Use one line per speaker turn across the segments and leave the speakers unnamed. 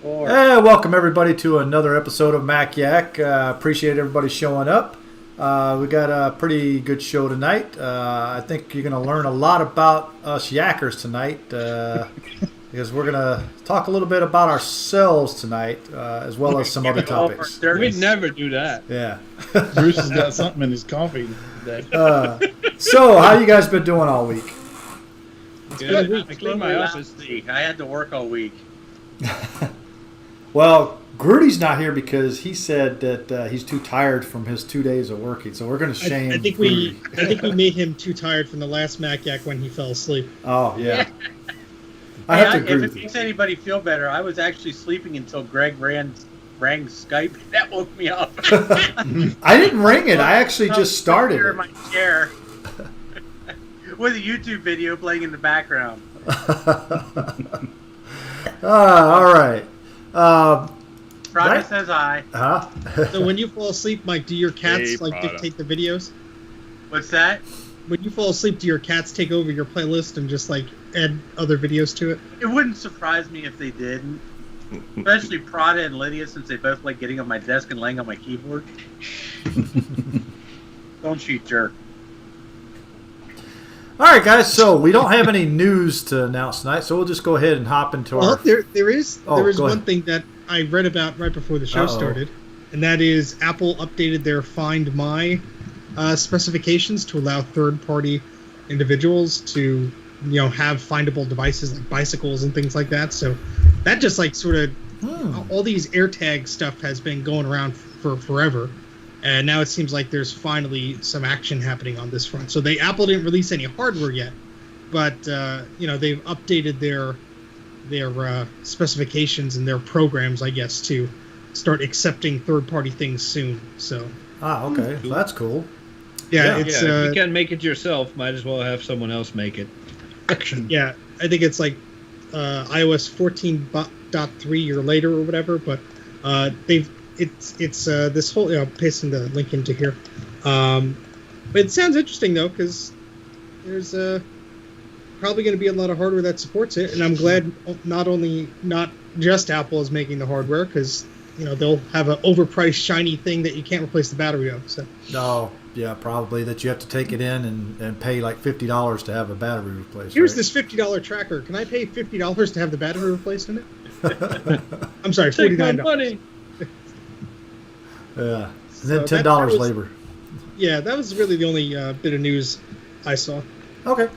Hey, welcome everybody to another episode of Mac Yak. Appreciate everybody showing up. We got a pretty good show tonight. I think you're going to learn a lot about us Yakkers tonight because we're going to talk a little bit about ourselves tonight as well as some other topics.
We'd never do that.
Yeah.
Bruce has got something in his coffee today.
So, how you guys been doing all week?
Good. I cleaned my office.
I had to work all week.
Well, Grudy's not here because he said that he's too tired from his 2 days of working. So we're going to shame Grudy.
I think we made him too tired from the last Mac Yak when he fell asleep.
Oh, yeah. I have to agree
if
with
it
you.
makes anybody feel better, I was actually sleeping until Greg rang Skype. That woke me up.
I didn't ring it. I actually just started
Here
it.
in my chair with a YouTube video playing in the background.
All right.
Prada says hi.
Huh?
So when you fall asleep, Mike, do your cats dictate the videos?
What's that?
When you fall asleep, do your cats take over your playlist and just add other videos to it?
It wouldn't surprise me if they did. Especially Prada and Lydia, since they both like getting on my desk and laying on my keyboard. Don't cheat, jerk.
All right, guys. So we don't have any news to announce tonight, so we'll just go ahead and hop into our.
There is
go
one
ahead.
thing that I read about right before the show started, and that is Apple updated their Find My specifications to allow third-party individuals to, have findable devices like bicycles and things like that. So that just all these AirTag stuff has been going around for forever. And now it seems like there's finally some action happening on this front. So Apple didn't release any hardware yet, but they've updated their specifications and their programs, I guess, to start accepting third-party things soon. So
okay, well, that's cool.
Yeah,
If you can't make it yourself, might as well have someone else make it.
Yeah, I think it's like iOS 14.3 or later or whatever, but It's this whole. I'm pasting the link into here. But it sounds interesting though, because there's probably going to be a lot of hardware that supports it, and I'm glad not just Apple is making the hardware, because they'll have an overpriced shiny thing that you can't replace the battery of. So.
No, yeah, probably that you have to take it in and pay like $50 to have a battery replaced.
Here's
right?
this $50 tracker. Can I pay $50 to have the battery replaced in it? I'm sorry,
Take my
$49.
money.
Yeah, and then $10 labor.
Yeah, that was really the only bit of news I saw.
Okay.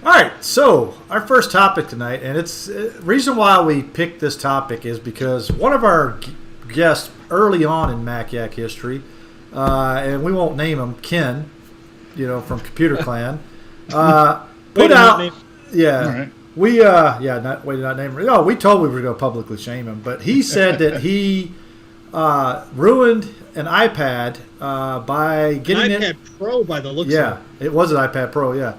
All right, so our first topic tonight, and it's reason why we picked this topic is because one of our guests early on in Mac Yak history, and we won't name him, Ken, from Computer Clan, put out, yeah,
right.
we not name him. No, we told we were going to publicly shame him, but he said that he ruined an iPad by getting
an iPad Pro by the looks of it.
Yeah, it was an iPad Pro, yeah.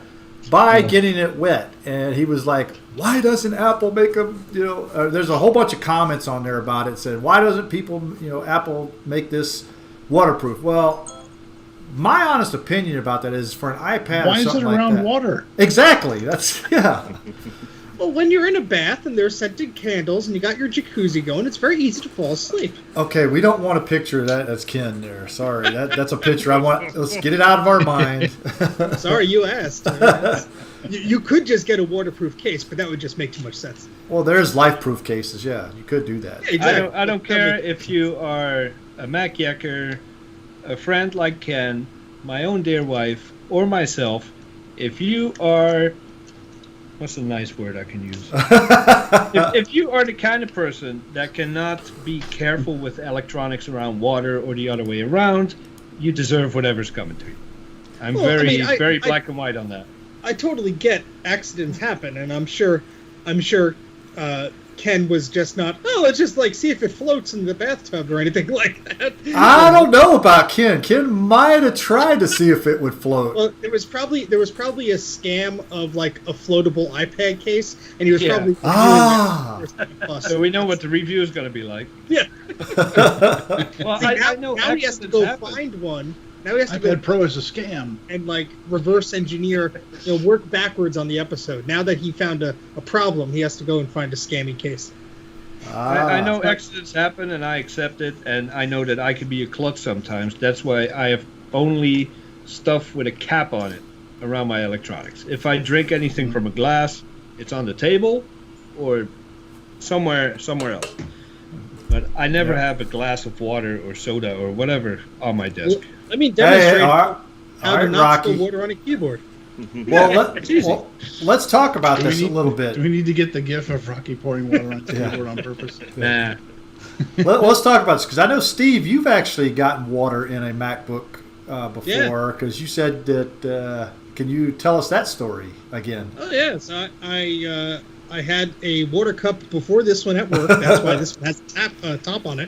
By getting it wet. And he was like, why doesn't Apple make them, there's a whole bunch of comments on there about it. Said, why doesn't Apple make this waterproof? Well, my honest opinion about that is for an iPad
Why
or
is
something
it
like
around
that.
water?
Exactly. That's, yeah.
Well, when you're in a bath and there's scented candles and you got your jacuzzi going, it's very easy to fall asleep.
Okay, we don't want a picture of that as Ken there. Sorry, that's a picture I want. Let's get it out of our mind.
Sorry, you asked. You could just get a waterproof case, but that would just make too much sense.
Well, there's life-proof cases. Yeah, you could do that.
Yeah, exactly.
I don't care if you are a Mac Yakker, a friend like Ken, my own dear wife, or myself. If you are... What's a nice word I can use? if you are the kind of person that cannot be careful with electronics around water or the other way around, you deserve whatever's coming to you. I'm very black and white on that.
I totally get accidents happen, and I'm sure Ken was just not, let's just see if it floats in the bathtub or anything like that.
I don't know about Ken. Ken might have tried to see if it would float.
Well, there was probably a scam of a floatable iPad case, and he was probably
So we know what the review is going to be like.
Yeah.
Well,
See,
I know
now he has to go
happen.
find one. Now he has to
iPad Pro is a scam.
And reverse engineer, work backwards on the episode. Now that he found a problem, he has to go and find a scammy case.
I know accidents happen, and I accept it, and I know that I can be a klutz sometimes. That's why I have only stuff with a cap on it around my electronics. If I drink anything from a glass, it's on the table or somewhere else. But I never have a glass of water or soda or whatever on my desk.
Well, let me demonstrate
all
how to
right,
not spill
Rocky.
water on a keyboard.
Well, let's talk about
Do we
this
need-
a little bit.
Do we need to get the gif of Rocky pouring water on the keyboard on purpose?
Nah.
Let's talk about this because I know, Steve, you've actually gotten water in a MacBook before because you said that. Can you tell us that story again?
Oh yeah, so I had a water cup before this one at work. That's why this one has a top on it.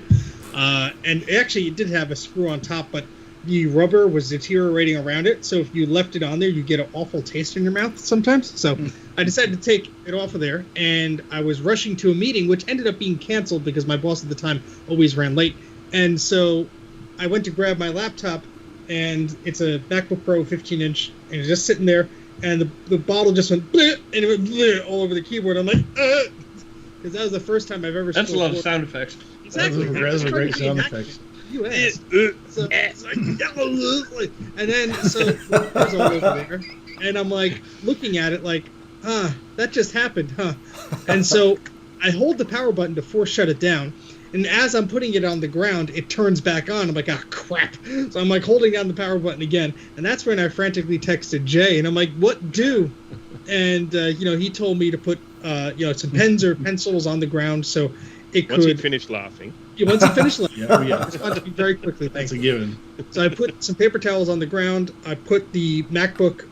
And actually, it did have a screw on top, but the rubber was deteriorating around it. So if you left it on there, you get an awful taste in your mouth sometimes. So I decided to take it off of there, and I was rushing to a meeting, which ended up being canceled because my boss at the time always ran late. And so I went to grab my laptop, and it's a MacBook Pro 15-inch, and it's just sitting there, and the bottle just went bleh, and it went bleh all over the keyboard. I'm like, because that was the first time I've ever.
That's a lot of sound effects.
Exactly.
Those are great sound effects.
You asked. So it's like, and then so the water's all over there, and I'm like looking at it like, that just happened, huh? And so I hold the power button to force shut it down. And as I'm putting it on the ground, it turns back on. I'm like, crap. So I'm like holding down the power button again. And that's when I frantically texted Jay. And I'm like, what do? And, he told me to put, some pens or pencils on the ground so it could.
Once he finished laughing.
Yeah, once he finished laughing.
Yeah.
I responded to me very quickly.
That's
Thank
a
you.
given.
So I put some paper towels on the ground. I put the MacBook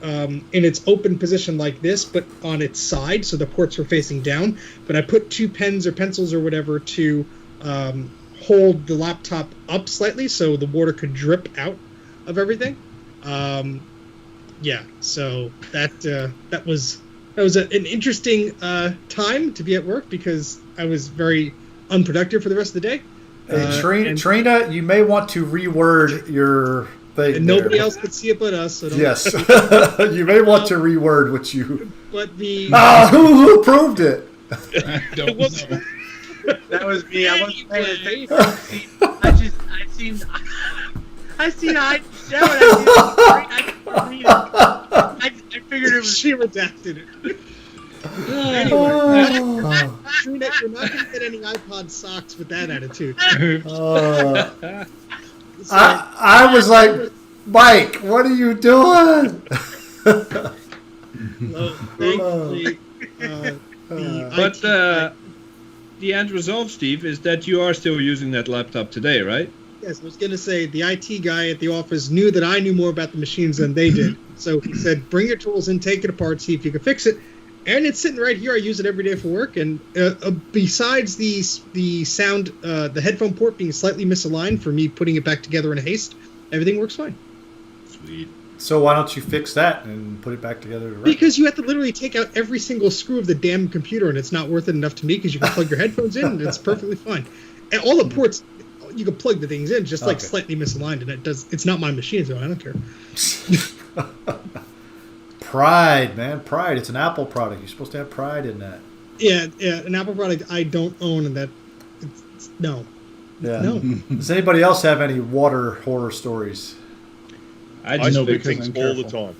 in its open position like this, but on its side, so the ports were facing down. But I put 2 pens or pencils or whatever to hold the laptop up slightly so the water could drip out of everything. So that was an interesting time to be at work because I was very unproductive for the rest of the day.
Hey, Trina, you may want to reword your thing.
And nobody else could see it but us. So don't
Yes, you may want to reword what you.
But the
Who approved it?
I don't know.
That was me. I wasn't paying
Anyway.
attention. I seen I show it. I figured it was.
she redacted it. Anyway, Trina, you're not going to get any iPod socks with that attitude. So,
I was like, Mike, what are you doing?
thankfully,
But the end result, Steve, is that you are still using that laptop today, right?
yes, I was going to say the IT guy at the office knew that I knew more about the machines than they did. So he said, bring your tools in, take it apart, see if you can fix it. And it's sitting right here. I use it every day for work. And besides the sound, the headphone port being slightly misaligned for me putting it back together in haste, everything works fine.
Sweet.
So why don't you fix that and put it back together? Right?
Because you have to literally take out every single screw of the damn computer, and it's not worth it enough to me because you can plug your headphones in, and it's perfectly fine. And all the ports, you can plug the things in, just like
Okay.
slightly misaligned, and it's not my machine, so I don't care.
Pride, man, pride. It's an Apple product. You're supposed to have pride in that.
Yeah, an Apple product I don't own, and that no.
Yeah.
No.
Does anybody else have any water horror stories?
I
I
just
know
spill
because
things
I'm
all the
careful.
time.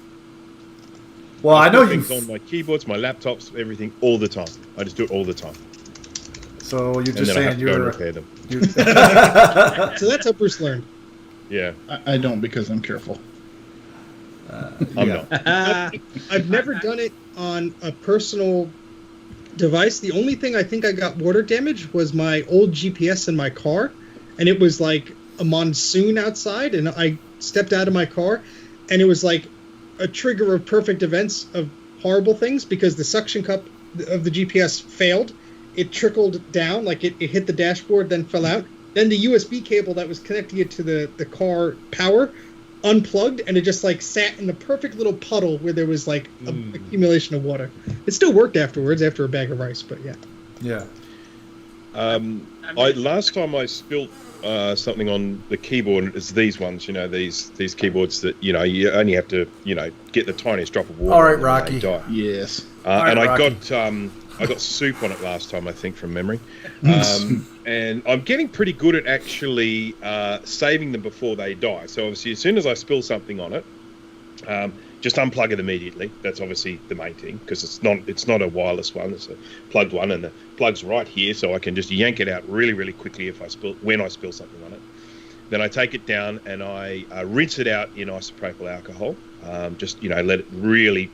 Well, I know
spill
you.
things on my keyboards, my laptops, everything, all the time. I just do it all the time.
So you're
And
just
then I have
saying
to go and
you're.
repair them.
So that's how Bruce learned.
Yeah,
I don't because I'm careful.
I'm
yeah.
not.
I've never done it on a personal device. The only thing I think I got water damage was my old GPS in my car, and it was like a monsoon outside, and I stepped out of my car, and it was like a trigger of perfect events of horrible things because the suction cup of the GPS failed. It trickled down, like it hit the dashboard, then fell out. Then the USB cable that was connecting it to the car power unplugged, and it just like sat in the perfect little puddle where there was like an accumulation of water. It still worked afterwards after a bag of rice, but yeah.
Yeah.
Last time I spilt something on the keyboard, it's these ones, these keyboards that, you only have to, get the tiniest drop of water.
All right,
and
Rocky.
they die.
Yes.
And
right,
I got soup on it last time, I think, from memory. And I'm getting pretty good at actually saving them before they die. So obviously, as soon as I spill something on it, just unplug it immediately. That's obviously the main thing, because it's not a wireless one. It's a plugged one, and the plug's right here, so I can just yank it out really, really quickly when I spill something on it. Then I take it down and I rinse it out in isopropyl alcohol. Let it really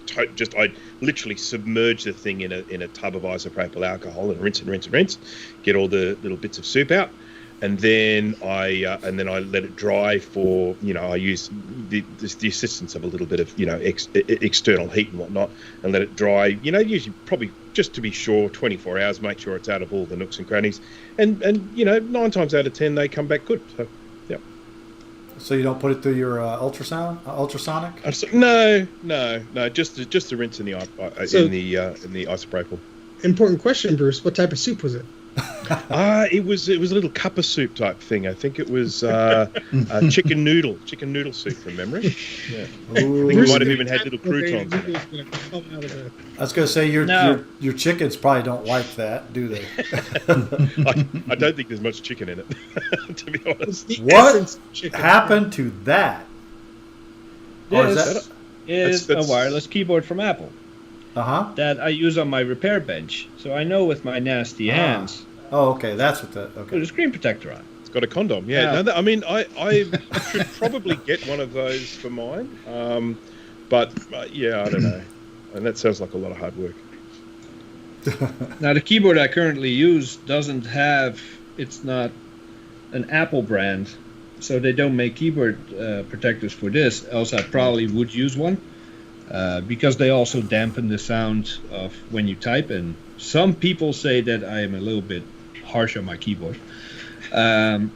I literally submerge the thing in a tub of isopropyl alcohol and rinse, get all the little bits of soup out. And then I let it dry for, I use the assistance of a little bit of, external heat and whatnot, and let it dry, usually probably just to be sure, 24 hours, make sure it's out of all the nooks and crannies. And 9 times out of 10, they come back good. So, yeah.
So you don't put it through your ultrasonic?
No, just the rinse in the isopropyl.
Important question, Bruce. What type of soup was it?
It was a little cup of soup type thing. I think it was chicken noodle soup from memory. Yeah. I think it might have even had little croutons in it.
I was going to say your chickens probably don't like that, do they?
I don't think there's much chicken in it, to be honest.
What happened to that?
This is a wireless keyboard from Apple. That I use on my repair bench, so I know with my nasty hands.
Oh, okay, that's what that. Okay.
Put a screen protector on.
It's got a condom. Yeah. No, I should probably get one of those for mine. But I don't know. And that sounds like a lot of hard work.
Now the keyboard I currently use doesn't have. It's not an Apple brand, so they don't make keyboard protectors for this. Else I probably would use one. Because they also dampen the sound of when you type, and some people say that I am a little bit harsh on my keyboard. But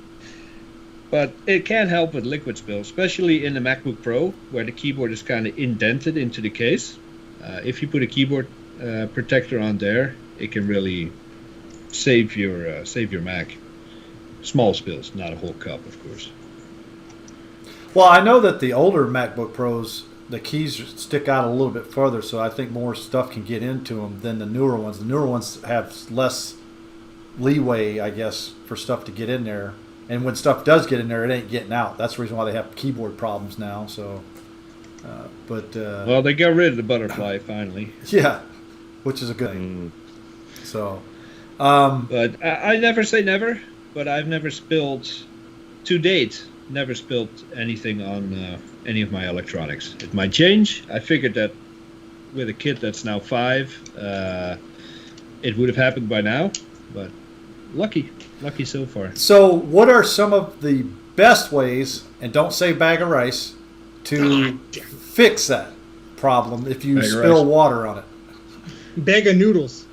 it can help with liquid spill, especially in the MacBook Pro, where the keyboard is kind of indented into the case. If you put a keyboard protector on there, it can really save your Mac. Small spills, not a whole cup, of course.
Well, I know that the older MacBook Pros, the keys stick out a little bit further, so I think more stuff can get into them than the newer ones. The newer ones have less leeway, I guess, for stuff to get in there. And when stuff does get in there, it ain't getting out. That's the reason why they have keyboard problems now. So,
well, they got rid of the butterfly finally.
Yeah, which is a good thing. So,
but I never say never. But I've never spilled, to date, anything on any of my electronics. It might change. I figured that with a kid that's now 5, it would have happened by now, but lucky so far.
So what are some of the best ways, and don't say bag of rice, to fix that problem if you spill water on it?
Bag of noodles.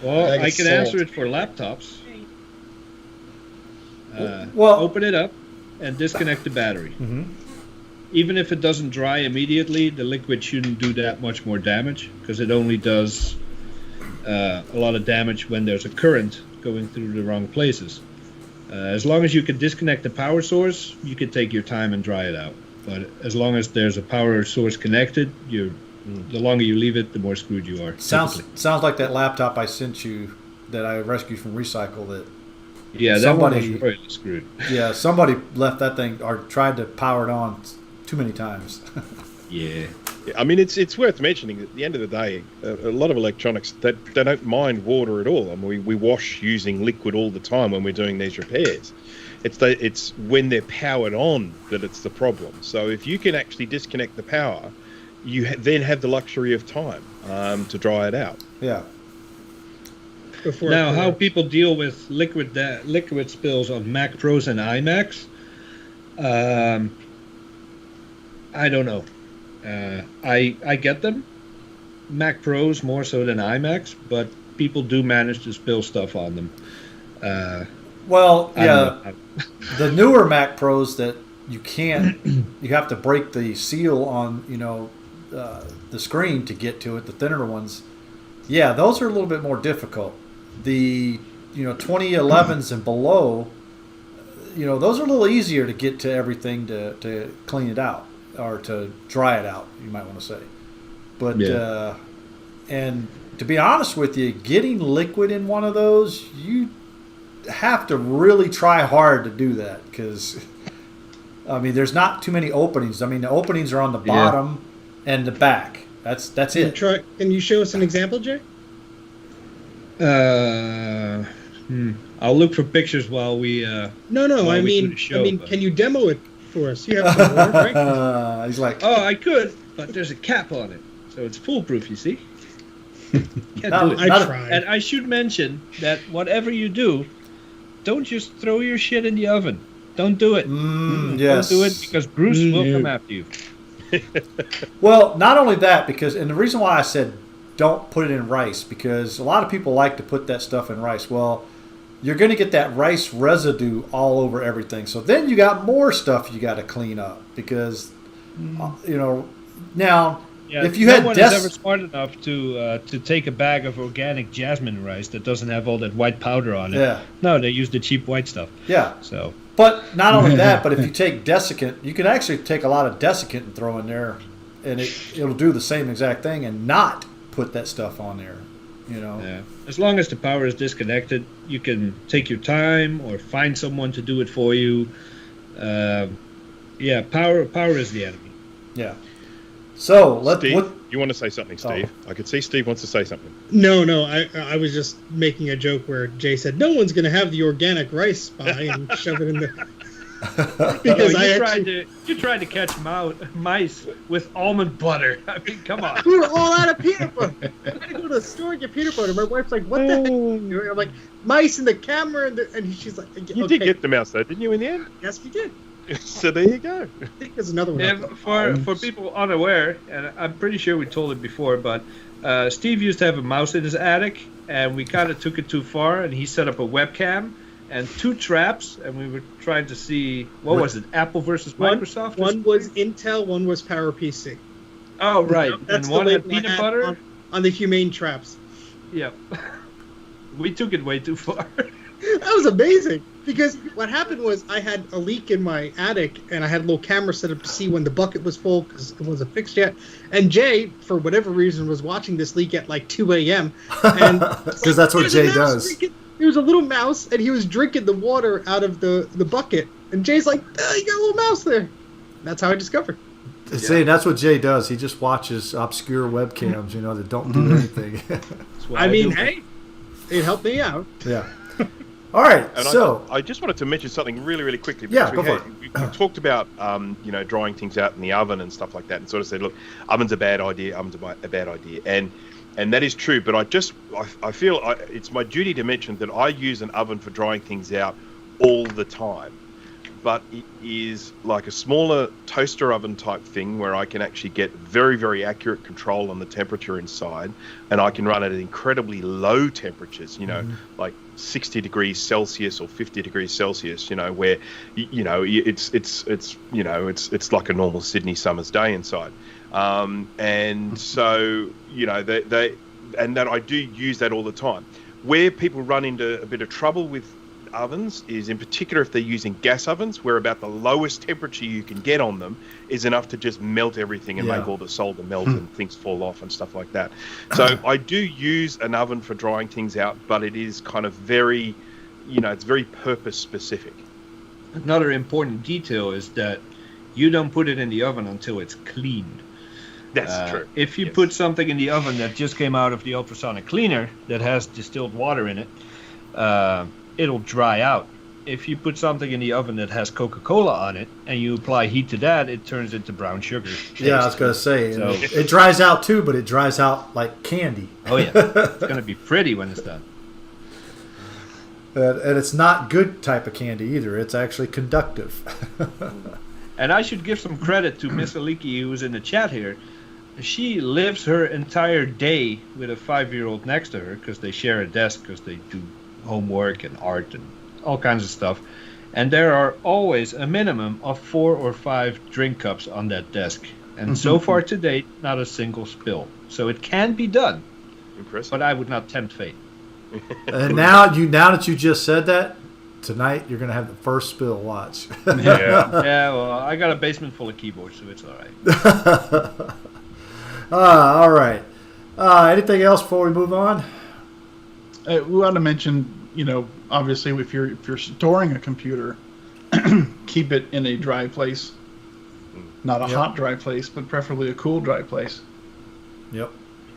Well, I can answer it for laptops. Open it up and disconnect the battery. Mm-hmm. Even if it doesn't dry immediately, the liquid shouldn't do that much more damage, because it only does a lot of damage when there's a current going through the wrong places. As long as you can disconnect the power source, you can take your time and dry it out. But as long as there's a power source connected, the longer you leave it, the more screwed you are.
Sounds like that laptop I sent you that I rescued from Recycle.
That somebody was really screwed.
Yeah, somebody left that thing or tried to power it on too many times.
Yeah.
I mean, it's worth mentioning that at the end of the day, a lot of electronics, they don't mind water at all. I mean, we wash using liquid all the time when we're doing these repairs. It's when they're powered on that it's the problem. So if you can actually disconnect the power, you then have the luxury of time to dry it out.
Yeah.
Now, how people deal with liquid spills on Mac Pros and iMacs, I don't know. I get them. Mac Pros more so than iMacs, but people do manage to spill stuff on them.
The newer Mac Pros that you have to break the seal on, the screen to get to it, the thinner ones. Yeah, those are a little bit more difficult. The 2011s and below, those are a little easier to get to everything to clean it out or to dry it out, you might want to say. But
Yeah.
and to be honest with you, getting liquid in one of those, you have to really try hard to do that because, I mean, there's not too many openings. I mean, the openings are on the bottom and the back. That's it.
Can you show us an example, Jay?
I'll look for pictures while we.
No.
while
I
we do
mean,
the show, but-
can you demo it for us? You have some more, right?
He's like,
Oh, I could, but there's a cap on it, so it's foolproof. You see. Can't
No,
do it.
I tried.
And I should mention that whatever you do, don't just throw your shit in the oven. Don't do it.
yes.
Don't do it because Bruce will come after you.
Well, not only that, and the reason why I said don't put it in rice, because a lot of people like to put that stuff in rice. Well, you're going to get that rice residue all over everything. So then you got more stuff you got to clean up because, now,
Yeah,
if you
no
had
one is ever smart enough to take a bag of organic jasmine rice that doesn't have all that white powder on it.
Yeah.
No, they use the cheap white stuff.
Yeah.
So.
But not only that, but if you take desiccant, you can actually take a lot of desiccant and throw in there, and it'll do the same exact thing and not put that stuff on there.
Yeah. As long as the power is disconnected, you can take your time or find someone to do it for you. Power is the enemy.
Yeah. So
Steve, you want to say something, Steve? I could see Steve wants to say something.
No. I was just making a joke where Jay said no one's going to have the organic rice buy and shove it in the. Because
you tried to catch mice with almond butter. I mean, come on.
We were all out of peanut butter. I had to go to the store and get peanut butter. My wife's like, "What the heck?" I'm like, "Mice in the camera," and she's like,
You did get the mouse though, didn't you? In the end.
Yes, we did.
So there you go.
I think there's another one.
And for people unaware, and I'm pretty sure we told it before, but Steve used to have a mouse in his attic, and we kind of took it too far, and he set up a webcam and 2 traps, and we were trying to see, what was it, Apple versus Microsoft?
One was Intel, one was PowerPC.
Oh, right.
That's
And one
the
had
label I
peanut butter?
on the humane traps.
Yeah. We took it way too far.
That was amazing. Because what happened was I had a leak in my attic, and I had a little camera set up to see when the bucket was full because it wasn't fixed yet. And Jay, for whatever reason, was watching this leak at like 2 a.m.
Because that's what Jay does.
There was a little mouse, and he was drinking the water out of the bucket. And Jay's like, you got a little mouse there. And that's how I discovered.
See, that's what Jay does. He just watches obscure webcams, that don't do anything.
I mean, hey, it helped me out.
Yeah. All right,
And
so
I just wanted to mention something really, really quickly.
Yeah,
because
go for
we talked about, drying things out in the oven and stuff like that, and sort of said, look, oven's a bad idea, and that is true. But I feel it's my duty to mention that I use an oven for drying things out all the time. But it is like a smaller toaster oven type thing where I can actually get very, very accurate control on the temperature inside, and I can run it at incredibly low temperatures, like 60 degrees Celsius or 50 degrees Celsius, where it's like a normal Sydney summer's day inside. And so, and that I do use that all the time. Where people run into a bit of trouble with ovens is in particular if they're using gas ovens, where about the lowest temperature you can get on them is enough to just melt everything and make all the solder melt and things fall off and stuff like that. So I do use an oven for drying things out, but it is kind of very, it's very purpose specific.
Another important detail is that you don't put it in the oven until it's cleaned.
That's true.
If you put something in the oven that just came out of the ultrasonic cleaner that has distilled water in it, it'll dry out. If you put something in the oven that has Coca-Cola on it and you apply heat to that, it turns into brown sugar.
Yeah, I was going to say,
So-
it dries out too, but it dries out like candy.
Oh yeah, it's going to be pretty when it's done.
And it's not good type of candy either. It's actually conductive.
And I should give some credit to Miss Aliki, who's in the chat here. She lives her entire day with a 5-year-old next to her because they share a desk because they do homework and art and all kinds of stuff. And there are always a minimum of 4 or 5 drink cups on that desk. And so far to date, not a single spill. So it can be done.
Impressive.
But I would not tempt fate.
And now that you just said that, tonight you're going to have the first spill. Watch.
Yeah, well, I got a basement full of keyboards, so it's all right.
All right. Anything else before we move on?
We want to mention, obviously, if you're storing a computer, keep it in a dry place, not a hot dry place, but preferably a cool dry place.
Yep,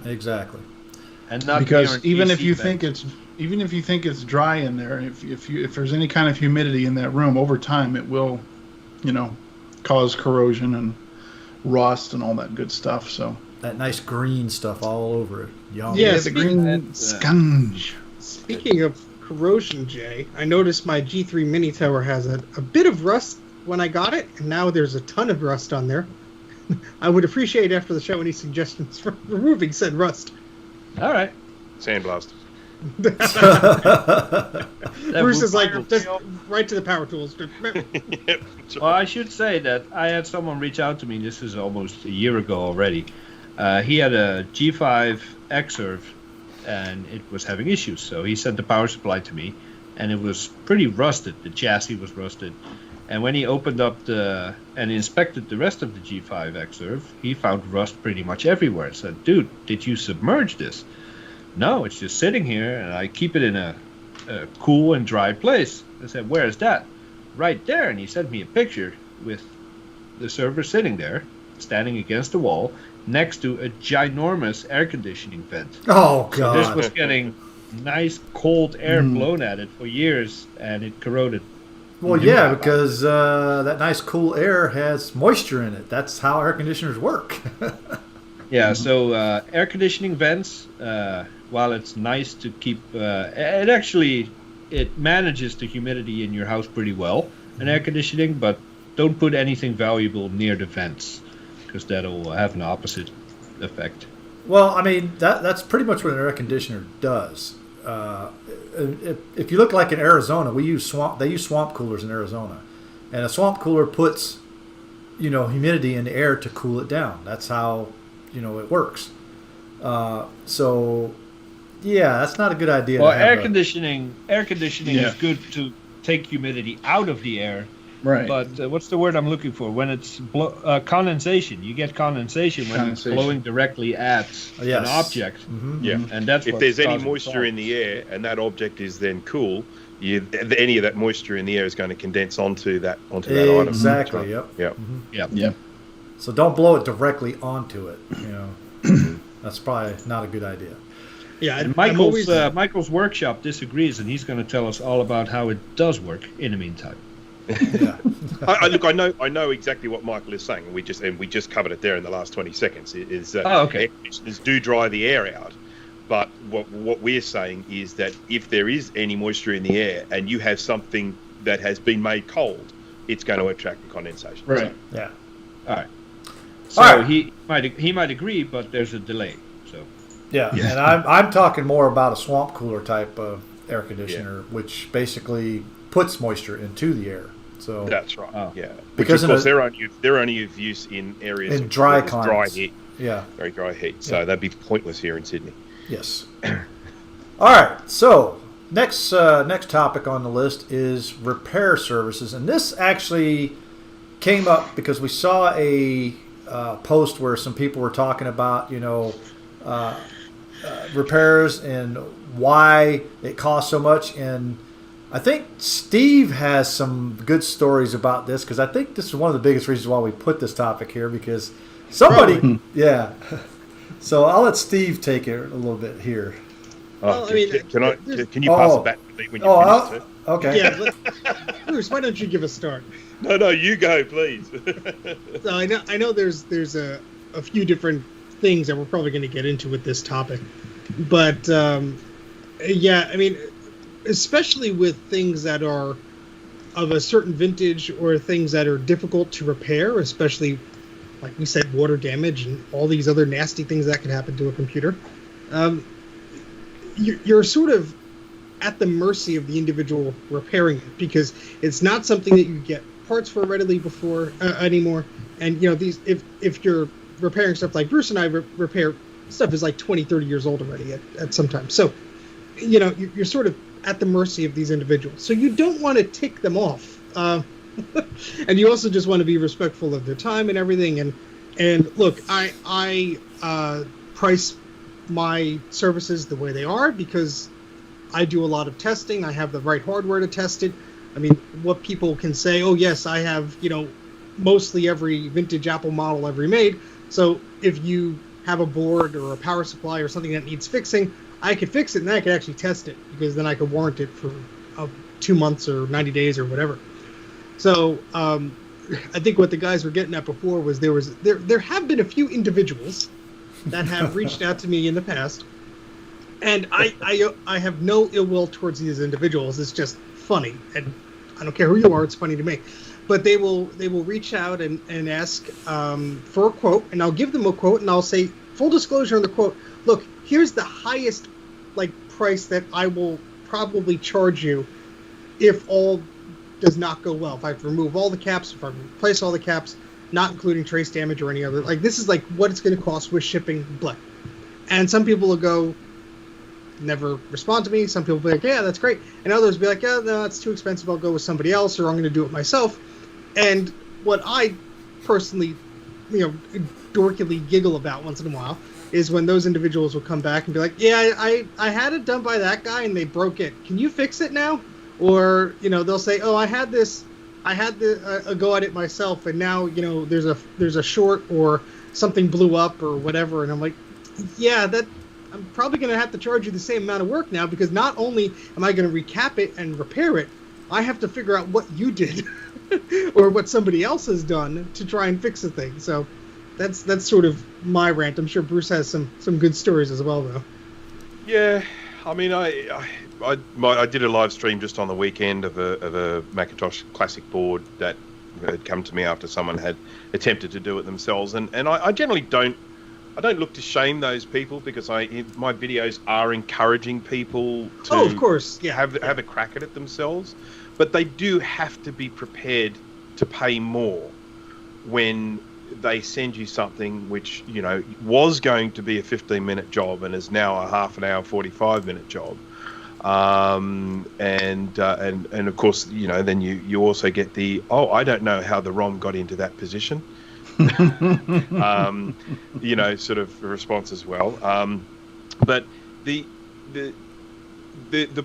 exactly.
And not
Because even if you
vent.
think it's dry in there, if there's any kind of humidity in that room, over time it will, cause corrosion and rust and all that good stuff. So
That nice green stuff all over it. Yum.
Yeah,
the green sponge.
Speaking of corrosion, Jay, I noticed my G3 Mini Tower has a bit of rust when I got it, and now there's a ton of rust on there. I would appreciate after the show any suggestions for removing said rust.
All right.
Sandblast.
Bruce is like, just right to the power tools.
Yep.
Well, I should say that I had someone reach out to me. This is almost a year ago already. He had a G5 Xserve, and it was having issues. So he sent the power supply to me, and it was pretty rusted. The chassis was rusted. And when he opened up and inspected the rest of the G5 Xserve, he found rust pretty much everywhere. I said, dude, did you submerge this? No, it's just sitting here, and I keep it in a cool and dry place. I said, where is that? Right there. And he sent me a picture with the server sitting there, standing against the wall, next to a ginormous air conditioning vent.
Oh,
So
God.
this was getting nice cold air blown at it for years, and it corroded.
Well, yeah, because that nice cool air has moisture in it. That's how air conditioners work.
Yeah, so air conditioning vents, while it's nice to keep, it manages the humidity in your house pretty well, an air conditioning, but don't put anything valuable near the vents, because that'll have an opposite effect.
Well, I mean, that's pretty much what an air conditioner does. If you look like in Arizona, they use swamp coolers in Arizona, and a swamp cooler puts, humidity in the air to cool it down. That's how, it works. So, yeah, that's not a good idea.
Well,
to have
air conditioning is good to take humidity out of the air.
Right.
But what's the word I'm looking for? When it's condensation, you get condensation when it's blowing directly at an object.
Mm-hmm.
Yeah,
and that's
if
what's
there's any
causing
moisture
problems.
in the air and that object is then cool, any of that moisture in the air is going to condense onto that item.
Exactly. Yep.
Yep.
Yep.
So don't blow it directly onto it. That's probably not a good idea.
Yeah,
And
I'm always,
Michael's workshop disagrees, and he's going to tell us all about how it does work in the meantime.
Yeah.
I know exactly what Michael is saying, and we just covered it there in the last 20 seconds.
Okay.
Air conditioners do dry the air out, but what we're saying is that if there is any moisture in the air and you have something that has been made cold, it's going to attract the condensation.
Right.
Yeah.
All right. So
All right.
he might agree, but there's a delay. So
Yeah, and I'm talking more about a swamp cooler type of air conditioner, which basically puts moisture into the air. So
That's right.
Oh.
Yeah,
Because
because
in
of course they're only of use in areas
in
of
dry
dry
climates.
heat,
Yeah.
very dry heat. So that'd be pointless here in Sydney.
Yes. All right. So next topic on the list is repair services, and this actually came up because we saw a post where some people were talking about repairs and why it costs so much. And I think Steve has some good stories about this, because I think this is one of the biggest reasons why we put this topic here, because somebody, yeah. So I'll let Steve take it a little bit here.
Well, I mean,
Can you pass it back to me when you finish it?
Okay.
yeah, Bruce, why don't you give a start?
No, you go, please.
So I know there's a few different things that we're probably going to get into with this topic, but yeah, I mean, especially with things that are of a certain vintage or things that are difficult to repair, especially like we said, water damage and all these other nasty things that can happen to a computer. You're sort of at the mercy of the individual repairing it, because it's not something that you get parts for readily anymore. And these, if you're repairing stuff like Bruce and I repair stuff, is like 20, 30 years old already at some time. So you're sort of at the mercy of these individuals. So you don't want to tick them off, and you also just want to be respectful of their time and everything. And And look, I price my services the way they are because I do a lot of testing. I have the right hardware to test it. I mean, what people can say, oh yes, I have, mostly every vintage Apple model ever made. So if you have a board or a power supply or something that needs fixing, I could fix it and I could actually test it because then I could warrant it for 2 months or 90 days or whatever. So I think what the guys were getting at before was there have been a few individuals that have reached out to me in the past, and I have no ill will towards these individuals. It's just funny, and I don't care who you are. It's funny to me. But they will reach out and ask for a quote, and I'll give them a quote, and I'll say, full disclosure on the quote, look, here's the highest price that I will probably charge you if all does not go well. If I have to remove all the caps, if I replace all the caps, not including trace damage or any other, this is what it's going to cost with shipping, blah. And some people will go, never respond to me. Some people will be like, yeah, that's great. And others will be like, yeah, no, it's too expensive. I'll go with somebody else, or I'm going to do it myself. And what I personally, dorkily giggle about once in a while is when those individuals will come back and be like, yeah, I had it done by that guy and they broke it. Can you fix it now? Or, they'll say, oh, I had a go at it myself and now, there's a short or something blew up or whatever. And I'm like, yeah, I'm probably going to have to charge you the same amount of work now because not only am I going to recap it and repair it, I have to figure out what you did or what somebody else has done to try and fix the thing. So that's sort of my rant. I'm sure Bruce has some good stories as well, though.
Yeah, I mean, I did a live stream just on the weekend of a Macintosh Classic board that had come to me after someone had attempted to do it themselves, and I generally don't look to shame those people because my videos are encouraging people to
of course, yeah,
have a crack at it themselves, but they do have to be prepared to pay more when they send you something which was going to be a 15-minute job and is now a half an hour 45-minute job, and of course then you also get the I don't know how the ROM got into that position sort of response as well, but the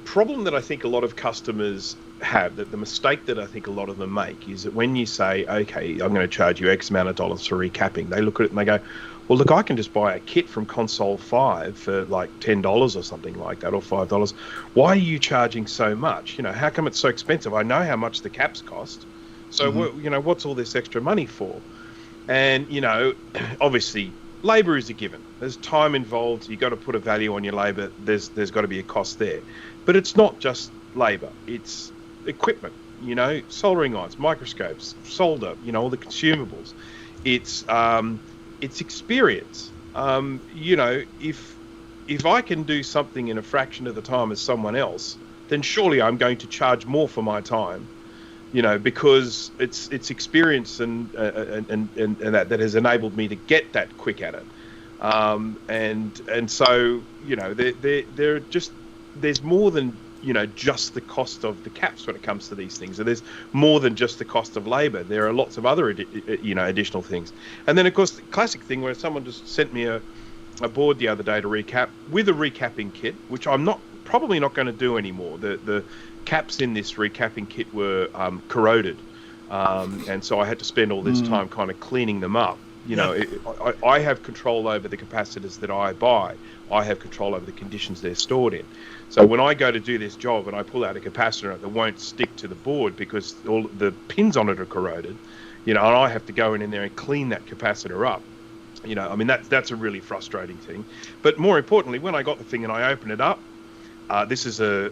problem that I think a lot of customers have, that the mistake that I think a lot of them make, is that when you say, okay, I'm going to charge you X amount of dollars for recapping, they look at it and they go, well, look, I can just buy a kit from Console 5 for like $10 or something like that, or $5. Why are you charging so much? How come it's so expensive? I know how much the caps cost. So, what's all this extra money for? And, obviously, labour is a given. There's time involved. You've got to put a value on your labour. There's got to be a cost there. But it's not just labour. It's equipment, soldering irons, microscopes, solder, all the consumables. It's experience. If I can do something in a fraction of the time as someone else, then surely I'm going to charge more for my time, because it's experience and that has enabled me to get that quick at it. And so there's more than just the cost of the caps when it comes to these things. So there's more than just the cost of labour. There are lots of other additional things. And then of course the classic thing where someone just sent me a board the other day to recap with a recapping kit, which I'm probably not going to do anymore. The caps in this recapping kit were corroded, and so I had to spend all this time kind of cleaning them up. I have control over the capacitors that I buy. I have control over the conditions they're stored in. So when I go to do this job and I pull out a capacitor that won't stick to the board because all the pins on it are corroded, and I have to go in there and clean that capacitor up. That's a really frustrating thing. But more importantly, when I got the thing and I open it up, this is a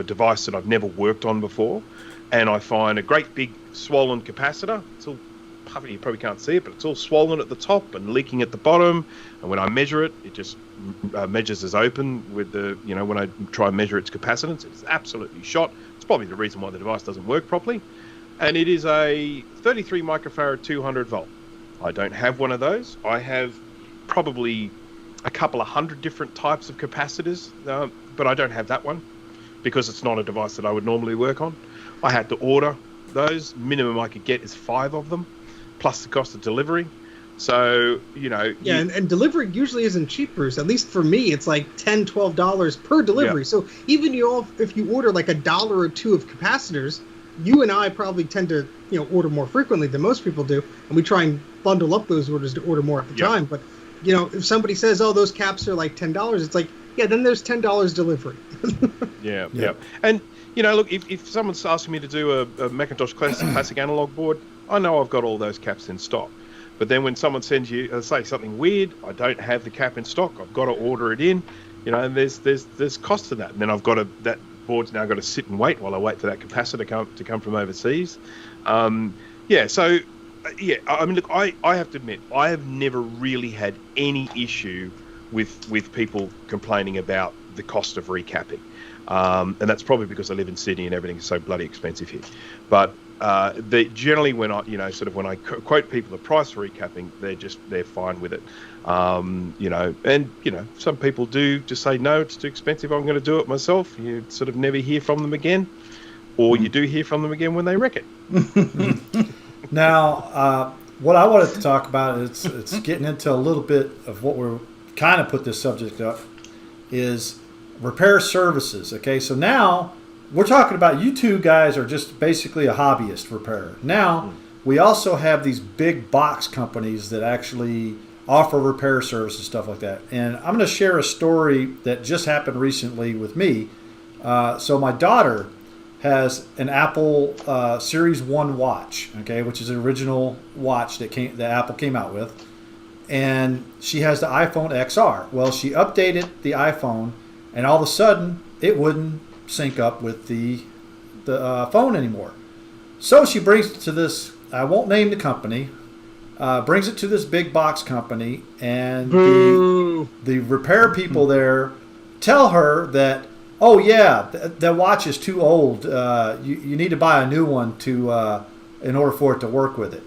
device that I've never worked on before, and I find a great big swollen capacitor. It's all puffy, you probably can't see it, but it's all swollen at the top and leaking at the bottom. And when I measure it, it just measures as open with the, when I try and measure its capacitance, it's absolutely shot. It's probably the reason why the device doesn't work properly. And it is a 33 microfarad 200 volt. I don't have one of those. I have probably a couple of hundred different types of capacitors, but I don't have that one because it's not a device that I would normally work on. I had to order those. Minimum I could get is 5 of them, plus the cost of delivery. So,
and delivery usually isn't cheap, Bruce. At least for me, it's like $10, $12 per delivery.
Yeah.
So even if you order like $1 or $2 of capacitors, you and I probably tend to order more frequently than most people do, and we try and bundle up those orders to order more at the time. But if somebody says, "Oh, those caps are like $10," it's like, yeah, then there's $10 delivery.
Yeah. And look, if someone's asking me to do a Macintosh classic analog board, I know I've got all those caps in stock. But then when someone sends you, say something weird, I don't have the cap in stock. I've got to order it in, and there's cost to that. And then that board's now got to sit and wait while I wait for that capacitor to come from overseas. I mean, look, I have to admit, I have never really had any issue with people complaining about the cost of recapping. And that's probably because I live in Sydney and everything is so bloody expensive here. But generally, when I quote people the price for recapping, they're fine with it. Some people do just say no, it's too expensive. I'm going to do it myself. You sort of never hear from them again, or you do hear from them again when they wreck it.
Now, what I wanted to talk about is it's getting into a little bit of what we're kind of put this subject up is repair services. Okay, so now we're talking about you two guys are just basically a hobbyist repairer. Now we also have these big box companies that actually offer repair services, stuff like that. And I'm going to share a story that just happened recently with me. So my daughter has an Apple Series 1 watch, okay, which is an original watch that Apple came out with. And she has the iPhone XR. Well, she updated the iPhone, and all of a sudden, it wouldn't sync up with the phone anymore. So she brings it to this, I won't name the company, brings it to this big box company, and the repair people there tell her that, oh yeah, that watch is too old. You need to buy a new one in order for it to work with it.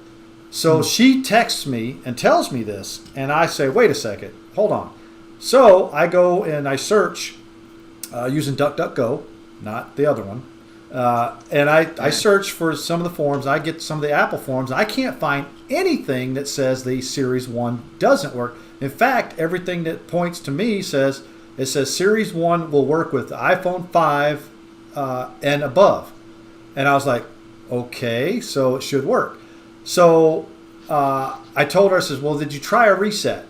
So she texts me and tells me this, and I say, wait a second, hold on. So I go and I search using DuckDuckGo, not the other one, and I search for some of the forums. I get some of the Apple forums. I can't find anything that says the Series 1 doesn't work. In fact, everything that points to me says Series 1 will work with the iPhone 5 and above. And I was like, okay, so it should work. So I told her, I says, well, did you try a reset?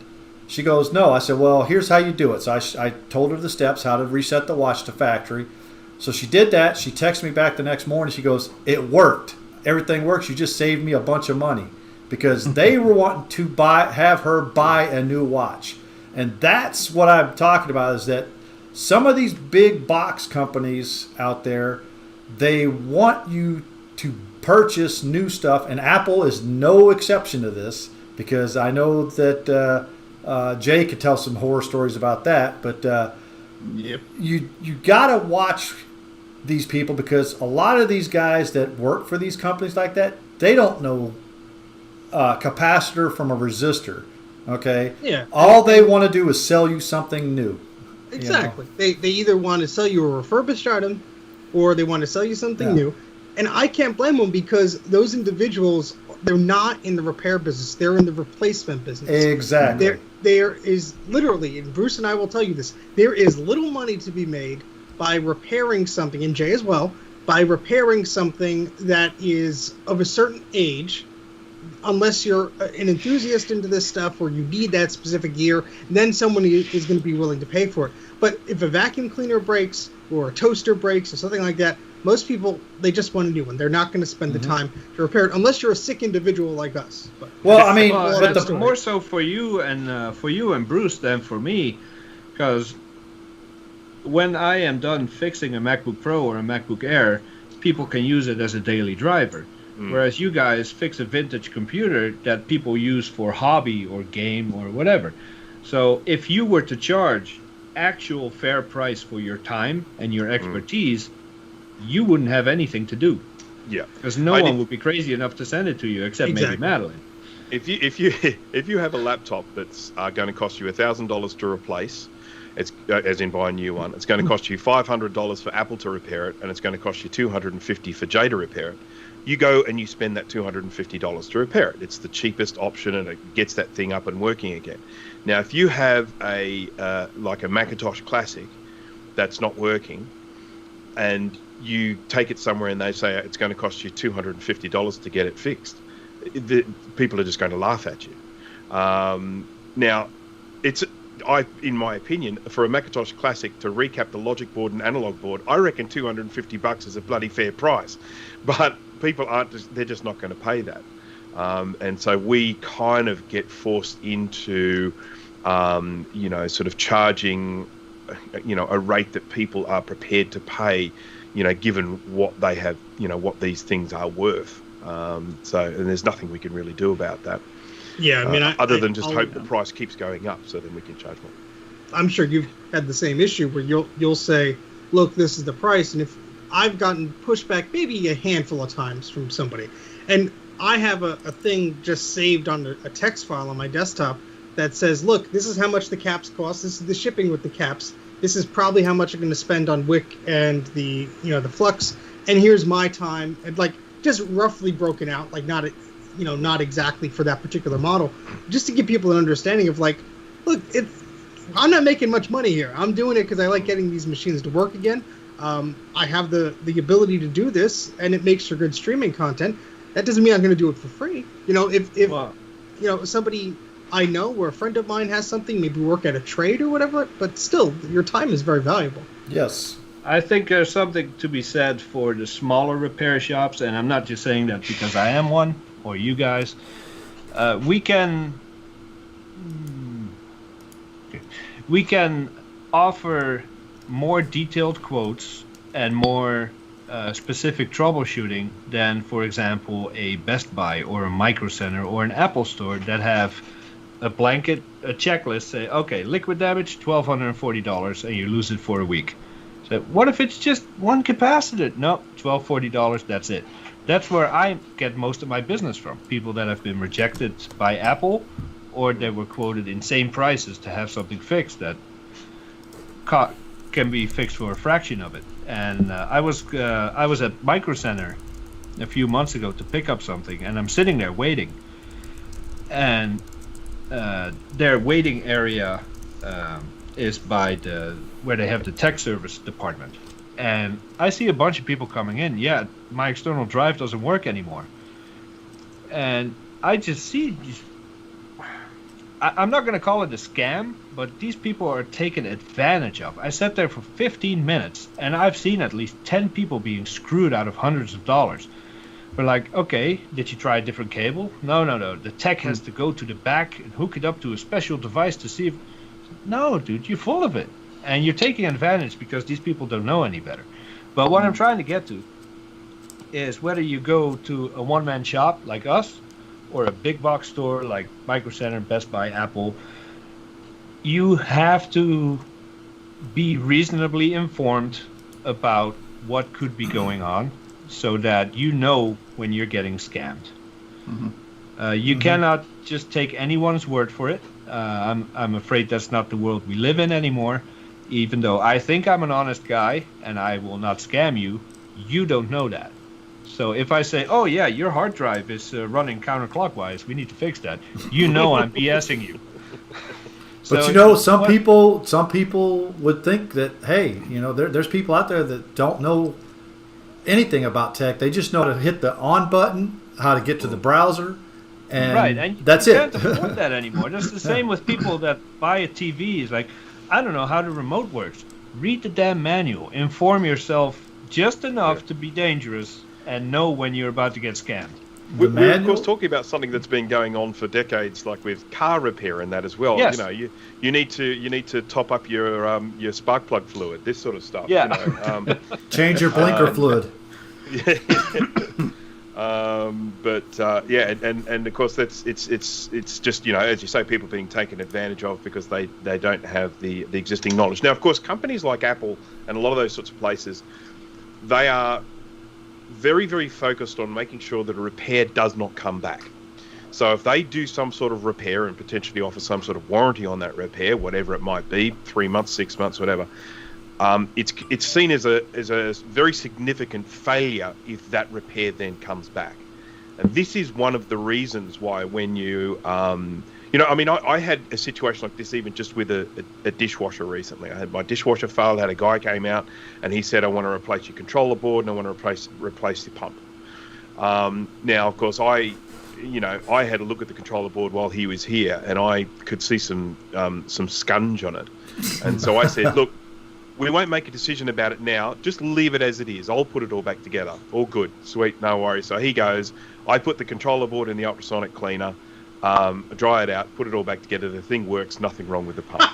She goes, no. I said, well, here's how you do it. So I told her the steps, how to reset the watch to factory. So she did that. She texted me back the next morning. She goes, it worked. Everything works. You just saved me a bunch of money, because they were wanting to have her buy a new watch. And that's what I'm talking about, is that some of these big box companies out there, they want you to purchase new stuff, and Apple is no exception to this, because I know that Jay could tell some horror stories about that. But you gotta watch these people, because a lot of these guys that work for these companies like that, they don't know capacitor from a resistor. Okay.
Yeah.
All they want to do is sell you something new.
Exactly. They either want to sell you a refurbished item, or they want to sell you something new. And I can't blame them, because those individuals, they're not in the repair business. They're in the replacement business.
Exactly.
There is literally, and Bruce and I will tell you this, there is little money to be made by repairing something, and Jay as well, by repairing something that is of a certain age, unless you're an enthusiast into this stuff or you need that specific gear, then someone is going to be willing to pay for it. But if a vacuum cleaner breaks or a toaster breaks or something like that, most people, they just want a new one. They're not going to spend the time to repair it, unless you're a sick individual like us. But,
well, I mean,
that's more so for you and Bruce than for me, because when I am done fixing a MacBook Pro or a MacBook Air, people can use it as a daily driver. Whereas you guys fix a vintage computer that people use for hobby or game or whatever. So if you were to charge actual fair price for your time and your expertise, you wouldn't have anything to do.
Yeah,
because no one would be crazy enough to send it to you, except maybe Madeline.
If you have a laptop that's going to cost you $1,000 to replace, It's as in buy a new one. It's going to cost you $500 for Apple to repair it, and it's going to cost you $250 for Jay to repair it. You go and you spend that $250 to repair it. It's the cheapest option, and it gets that thing up and working again. Now, if you have a like a Macintosh Classic that's not working, and you take it somewhere and they say it's going to cost you $250 to get it fixed, people are just going to laugh at you. Now, in my opinion, for a Macintosh Classic to recap the logic board and analog board, I reckon $250 is a bloody fair price. But people they're just not going to pay that. And so we kind of get forced into, sort of charging, a rate that people are prepared to pay, given what they have, what these things are worth. And there's nothing we can really do about that.
Yeah, I mean,
other than just hope the price keeps going up, so then we can charge more.
I'm sure you've had the same issue where you'll say, "Look, this is the price," and if I've gotten pushback maybe a handful of times from somebody, and I have a thing just saved on a text file on my desktop that says, "Look, this is how much the caps cost. This is the shipping with the caps. This is probably how much I'm going to spend on wick and the flux, and here's my time," and like just roughly broken out, like not exactly for that particular model, just to give people an understanding of like, look, I'm not making much money here. I'm doing it because I like getting these machines to work again. I have the ability to do this, and it makes for good streaming content. That doesn't mean I'm going to do it for free. If somebody I know or a friend of mine has something, maybe work at a trade or whatever, but still, your time is very valuable.
Yes.
I think there's something to be said for the smaller repair shops, and I'm not just saying that because I am one or you guys. We can offer more detailed quotes and more specific troubleshooting than, for example, a Best Buy or a Micro Center or an Apple store that have a checklist, say, okay, liquid damage, $1,240, and you lose it for a week. So what if it's just one capacitor? No, $1,240, that's it. That's where I get most of my business from. People that have been rejected by Apple, or they were quoted insane prices to have something fixed that can be fixed for a fraction of it. And I was at Micro Center a few months ago to pick up something, and I'm sitting there waiting, and their waiting area is by where they have the tech service department, and I see a bunch of people coming in. Yeah, my external drive doesn't work anymore, and I just see. I'm not going to call it a scam, but these people are taken advantage of. I sat there for 15 minutes, and I've seen at least 10 people being screwed out of hundreds of dollars. We're like, okay, did you try a different cable? No. The tech has to go to the back and hook it up to a special device to see if... No, dude, you're full of it. And you're taking advantage because these people don't know any better. But what I'm trying to get to is whether you go to a one-man shop like us, or a big box store like Micro Center, Best Buy, Apple, you have to be reasonably informed about what could be going on so that you know when you're getting scammed. You cannot just take anyone's word for it. I'm afraid that's not the world we live in anymore. Even though I think I'm an honest guy and I will not scam you, you don't know that. So if I say, oh yeah, your hard drive is running counterclockwise, we need to fix that, you know I'm BSing you.
But some people would think that, hey, there's people out there that don't know anything about tech. They just know to hit the on button, how to get to the browser, and that's it.
You can't afford that anymore. That's the same with people that buy a TV. It's like, I don't know how the remote works. Read the damn manual. Inform yourself just enough to be dangerous and know when you're about to get scammed.
We're of course talking about something that's been going on for decades, like with car repair and that as well.
Yes.
You need to top up your spark plug fluid, this sort of stuff.
Yeah.
Change your blinker fluid.
And of course it's just as you say, people being taken advantage of because they don't have the existing knowledge. Now, of course, companies like Apple and a lot of those sorts of places, they are very, very focused on making sure that a repair does not come back. So if they do some sort of repair and potentially offer some sort of warranty on that repair, whatever it might be, 3 months, 6 months, whatever, it's seen as a very significant failure if that repair then comes back. And this is one of the reasons why when you, I had a situation like this even just with a dishwasher recently. I had my dishwasher failed, had a guy came out and he said, I want to replace your controller board and I want to replace your pump. Now, of course, I had a look at the controller board while he was here and I could see some scunge on it. And so I said, look, we won't make a decision about it now. Just leave it as it is. I'll put it all back together. All good. Sweet. No worries. So he goes. I put the controller board in the ultrasonic cleaner, dry it out, put it all back together. The thing works. Nothing wrong with the pump.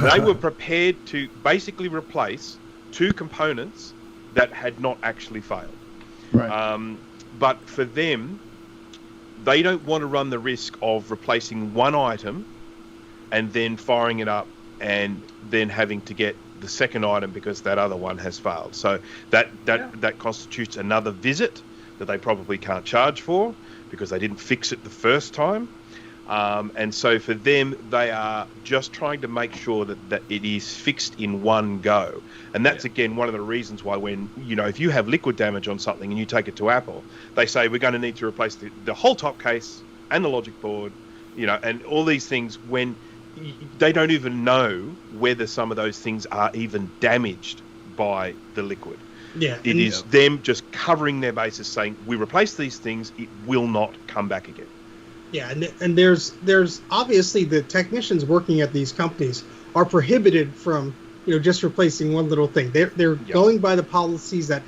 They were prepared to basically replace 2 components that had not actually failed.
Right.
But for them, they don't want to run the risk of replacing one item and then firing it up and then having to get the second item because that other one has failed. So that constitutes another visit that they probably can't charge for because they didn't fix it the first time. And so for them, they are just trying to make sure that it is fixed in one go. And that's, again, one of the reasons why when, if you have liquid damage on something and you take it to Apple, they say we're going to need to replace the whole top case and the logic board, and all these things when they don't even know whether some of those things are even damaged by the liquid.
Yeah,
it is them just covering their bases, saying we replace these things, it will not come back again.
Yeah, and there's obviously the technicians working at these companies are prohibited from just replacing one little thing. They're going by the policies that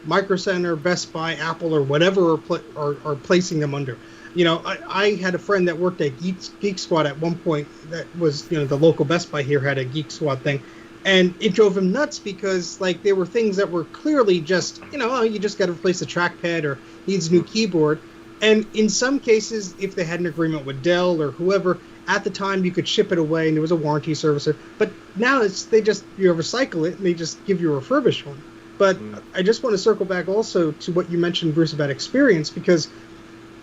Micro Center, Best Buy, Apple, or whatever are placing them under. I had a friend that worked at Geek Squad at one point. That was, the local Best Buy here had a Geek Squad thing, and it drove him nuts because there were things that were clearly just, you just got to replace the trackpad or needs a new keyboard. And in some cases, if they had an agreement with Dell or whoever, at the time you could ship it away and there was a warranty servicer. But now you recycle it and they just give you a refurbished one. But I just want to circle back also to what you mentioned, Bruce, about experience, because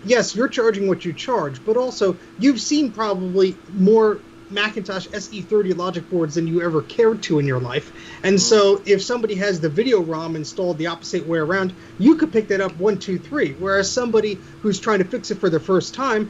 yes, you're charging what you charge, but also you've seen probably more Macintosh SE30 logic boards than you ever cared to in your life. And so if somebody has the video ROM installed the opposite way around, you could pick that up 1, 2, 3. Whereas somebody who's trying to fix it for the first time,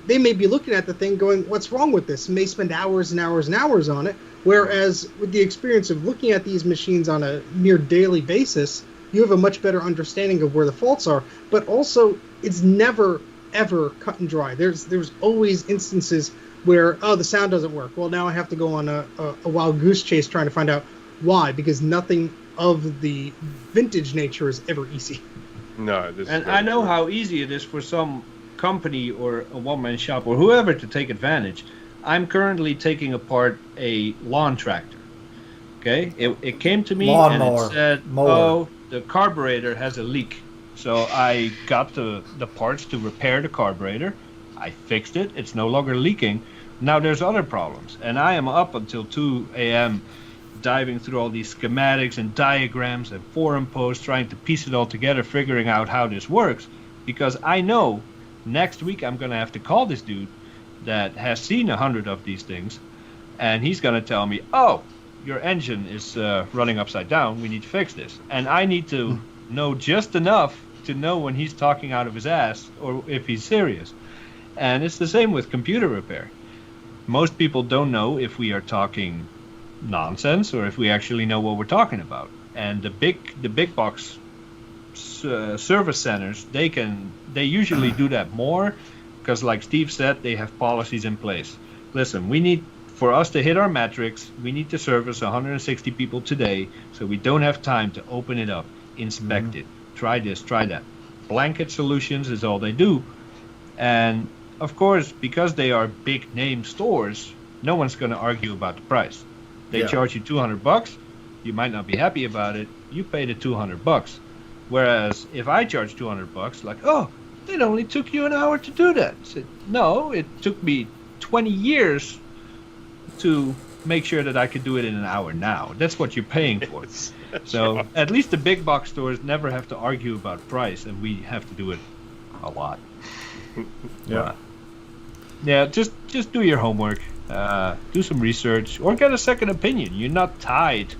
they may be looking at the thing going, what's wrong with this? And may spend hours and hours and hours on it. Whereas with the experience of looking at these machines on a near daily basis, you have a much better understanding of where the faults are. But also, it's never, ever cut and dry. There's always instances where, the sound doesn't work. Well, now I have to go on a wild goose chase trying to find out why, because nothing of the vintage nature is ever easy.
No.
And I know how easy it is for some company or a one-man shop or whoever to take advantage. I'm currently taking apart a lawn tractor. Okay? It came to me and it said, the carburetor has a leak. So I got the parts to repair the carburetor. I fixed it. It's no longer leaking. Now there's other problems. And I am up until 2 a.m. diving through all these schematics and diagrams and forum posts, trying to piece it all together, figuring out how this works. Because I know next week I'm going to have to call this dude that has seen 100 of these things. And he's going to tell me, your engine is running upside down. We need to fix this. And I need to know just enough to know when he's talking out of his ass or if he's serious. And it's the same with computer repair. Most people don't know if we are talking nonsense or if we actually know what we're talking about. And the big box service centers, they usually do that more because, like Steve said, they have policies in place. Listen, for us to hit our metrics, we need to service 160 people today, so we don't have time to open it up, inspect it, try this, try that. Blanket solutions is all they do. And of course, because they are big name stores, no one's going to argue about the price. They charge you $200. You might not be happy about it. You pay the $200. Whereas if I charge $200, it only took you an hour to do that. I said, no, it took me 20 years to make sure that I could do it in an hour now. That's what you're paying for. So at least the big box stores never have to argue about price, and we have to do it a lot.
Yeah.
Yeah, just do your homework, do some research, or get a second opinion. You're not tied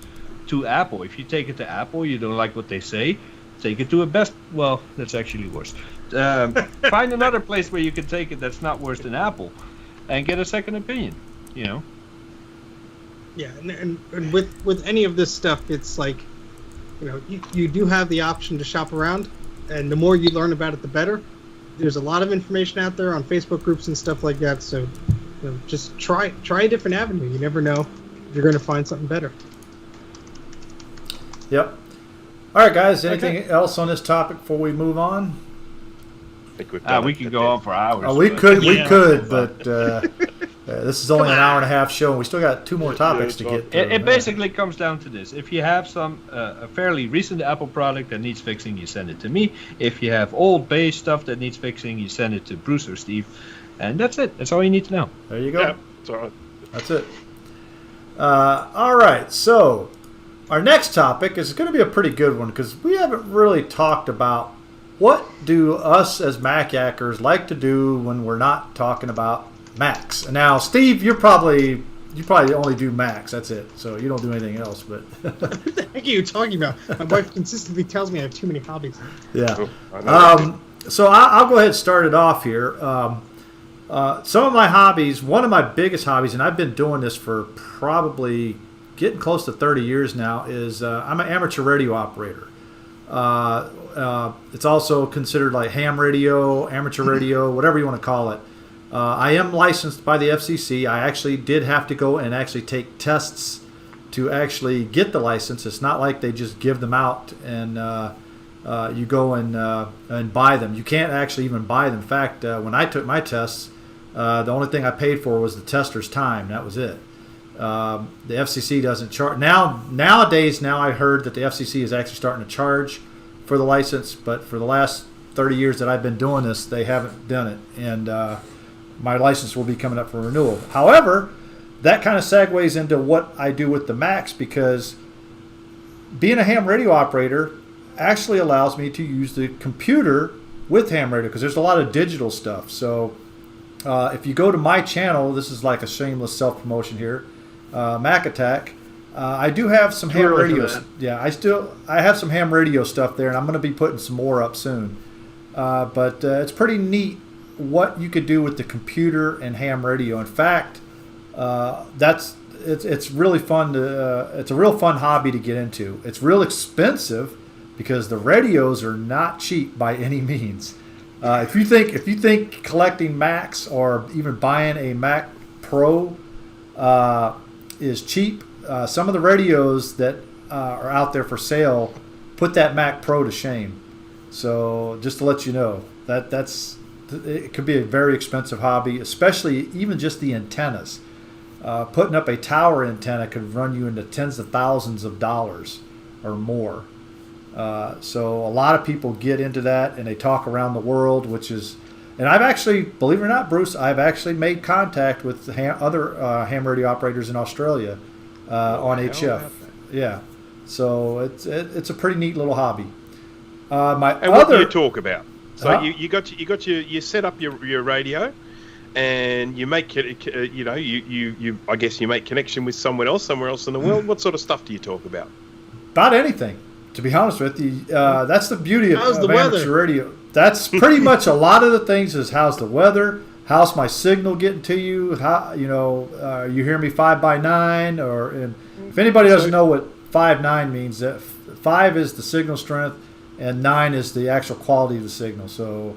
to Apple. If you take it to Apple, you don't like what they say, take it to a best. Well, that's actually worse. Find another place where you can take it that's not worse than Apple, and get a second opinion. You know.
Yeah, and with any of this stuff, it's like, you do have the option to shop around, and the more you learn about it, the better. There's a lot of information out there on Facebook groups and stuff like that, so just try a different avenue. You never know, you're going to find something better.
Yep. All right, guys. Anything else on this topic before we move on?
I think we've done
We can go on for hours.
We could, but this is only an hour and a half show, and we still got 2 more topics to get through.
It basically comes down to this: if you have a fairly recent Apple product that needs fixing, you send it to me. If you have old base stuff that needs fixing, you send it to Bruce or Steve, and that's it. That's all you need to know.
There you go.
Yeah, it's all right.
That's it. All right, so our next topic is going to be a pretty good one because we haven't really talked about what do us as Mac Yakkers like to do when we're not talking about Macs. And now, Steve, you probably only do Macs. That's it. So you don't do anything else. But
What the heck are you talking about? My wife consistently tells me I have too many hobbies.
yeah.
Oh, I know.
So I'll go ahead and start it off here. Some of my hobbies, one of my biggest hobbies, and I've been doing this for probably getting close to 30 years now, is I'm an amateur radio operator. It's also considered like ham radio, amateur radio, whatever you want to call it. I am licensed by the FCC. I actually did have to go and actually take tests to actually get the license. It's not like they just give them out and you go and buy them. You can't actually even buy them. In fact, when I took my tests, the only thing I paid for was the tester's time. That was it. The FCC doesn't charge. Nowadays, I heard that the FCC is actually starting to charge for the license, but for the last 30 years that I've been doing this, they haven't done it. And my license will be coming up for renewal. However, that kind of segues into what I do with the Macs, because being a ham radio operator actually allows me to use the computer with ham radio, because there's a lot of digital stuff. So if you go to my channel, this is like a shameless self-promotion here, Mac Attack, I do have some ham radio. Yeah, I have some ham radio stuff there, and I'm going to be putting some more up soon. But it's pretty neat what you could do with the computer and ham radio. In fact, it's really fun it's a real fun hobby to get into. It's real expensive because the radios are not cheap by any means. If you think collecting Macs or even buying a Mac Pro is cheap, some of the radios that are out there for sale put that Mac Pro to shame. So just to let you know, it could be a very expensive hobby, especially even just the antennas. Putting up a tower antenna could run you into tens of thousands of dollars or more. So a lot of people get into that and they talk around the world, and I've actually, believe it or not, Bruce, I've actually made contact with other ham radio operators in Australia on HF. Yeah, so it's a pretty neat little hobby.
What do you talk about? So you set up your radio, and you make you I guess you make connection with somewhere else in the world. What sort of stuff do you talk about?
About anything, to be honest with you. That's the beauty of
How's the
amateur
weather?
radio. That's pretty much a lot of the things is how's the weather, how's my signal getting to you, how you hear me 5x9, and if anybody doesn't know what 5.9 means, 5 is the signal strength and 9 is the actual quality of the signal. So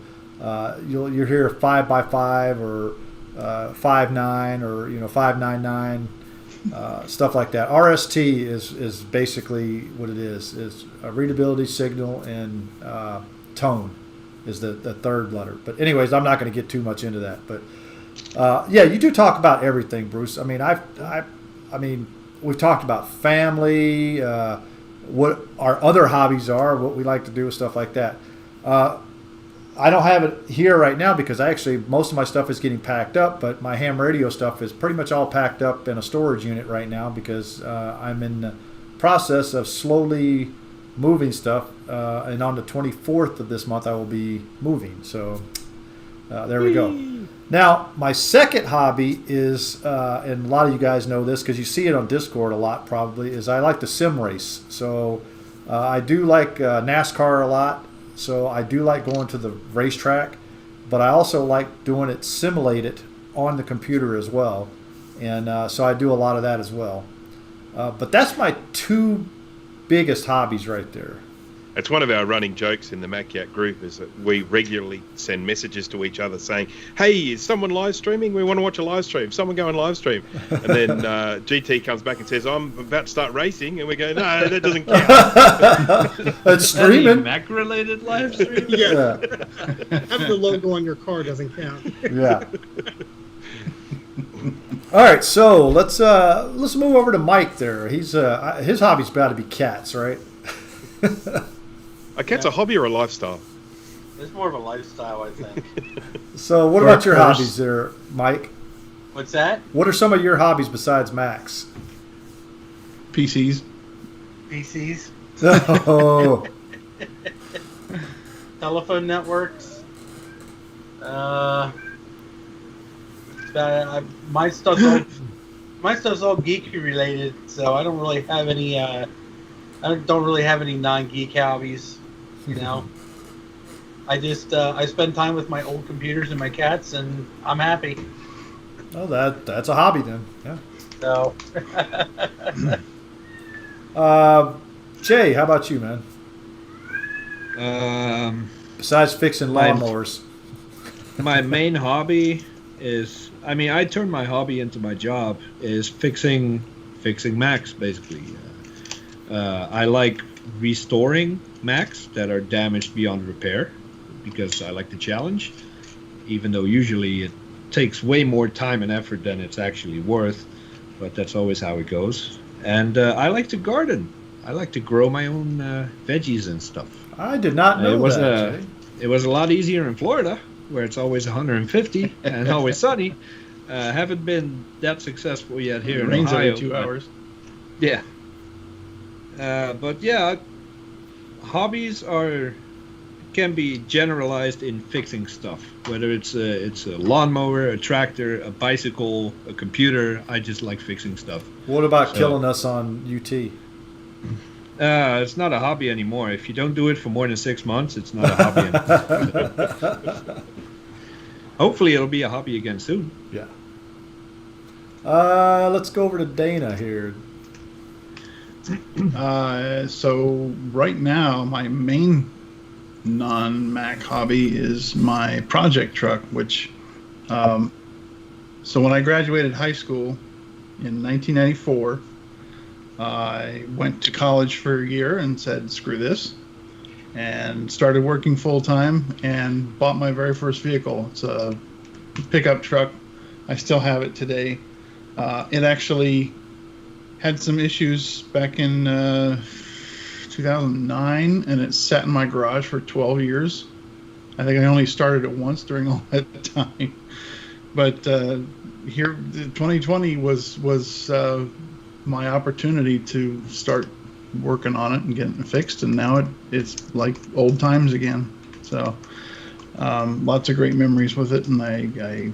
you'll hear 5x5 or 5.9 or 5.99, stuff like that. RST is basically what it is a readability, signal, and tone is the third letter. But anyways, I'm not going to get too much into that. But yeah, you do talk about everything, Bruce. I mean, we've talked about family, what our other hobbies are, what we like to do, stuff like that. I don't have it here right now because most of my stuff is getting packed up, but my ham radio stuff is pretty much all packed up in a storage unit right now because I'm in the process of slowly moving stuff, and on the 24th of this month I will be moving. So there we go. Now, my second hobby is, and a lot of you guys know this because you see it on Discord a lot probably, is I like to sim race. So I do like NASCAR a lot. So I do like going to the racetrack, but I also like doing it simulated on the computer as well. And so I do a lot of that as well. But that's my two biggest hobbies right there.
It's one of our running jokes in the Mac Yak group is that we regularly send messages to each other saying, hey, is someone live streaming? We want to watch a live stream. Someone go and live stream. And then GT comes back and says, I'm about to start racing. And we go, no, that doesn't count.
It's streaming.
Mac-related live stream?
Yeah. Having the logo on your car doesn't count.
Yeah. All right, so let's move over to Mike there. He's his hobby's got to be cats, right?
A cat's a hobby or a lifestyle?
It's more of a lifestyle, I think.
So what about your hobbies there, Mike?
What's that?
What are some of your hobbies besides Mac's?
PCs.
PCs,
Oh,
telephone networks. My stuff's all geeky related, so I don't really have any. I don't really have any non-geek hobbies. You know, I spend time with my old computers and my cats, and I'm happy.
oh, that's a hobby then. Yeah.
So.
Jay, how about you, man? Besides fixing lawnmowers.
My main hobby is, I turned my hobby into my job, is fixing Macs, basically. I like restoring Macs that are damaged beyond repair because I like the challenge, even though usually it takes way more time and effort than it's actually worth, but that's always how it goes. And I like to garden. I like to grow my own veggies and stuff.
I did not know that, Jay.
It was a lot easier in Florida, where it's always 150 and always sunny. Haven't been that successful yet here in
Rains
Ohio.
every 2 hours.
Yeah. But yeah, hobbies can be generalized in fixing stuff. Whether it's a lawnmower, a tractor, a bicycle, a computer. I just like fixing stuff.
What about killing us on UT?
It's not a hobby anymore. If you don't do it for more than 6 months, it's not a hobby anymore. Hopefully, it'll be a hobby again soon.
Yeah. Let's go over to Dana here.
So right now, my main non-Mac hobby is my project truck, which, so when I graduated high school in 1994, I went to college for a year and said, screw this, and started working full-time and bought my very first vehicle. It's a pickup truck. I still have it today. It actually had some issues back in 2009, and it sat in my garage for 12 years. I think I only started it once during all that time. But here, 2020 was my opportunity to start working on it and getting it fixed, and now it's like old times again. So lots of great memories with it, and I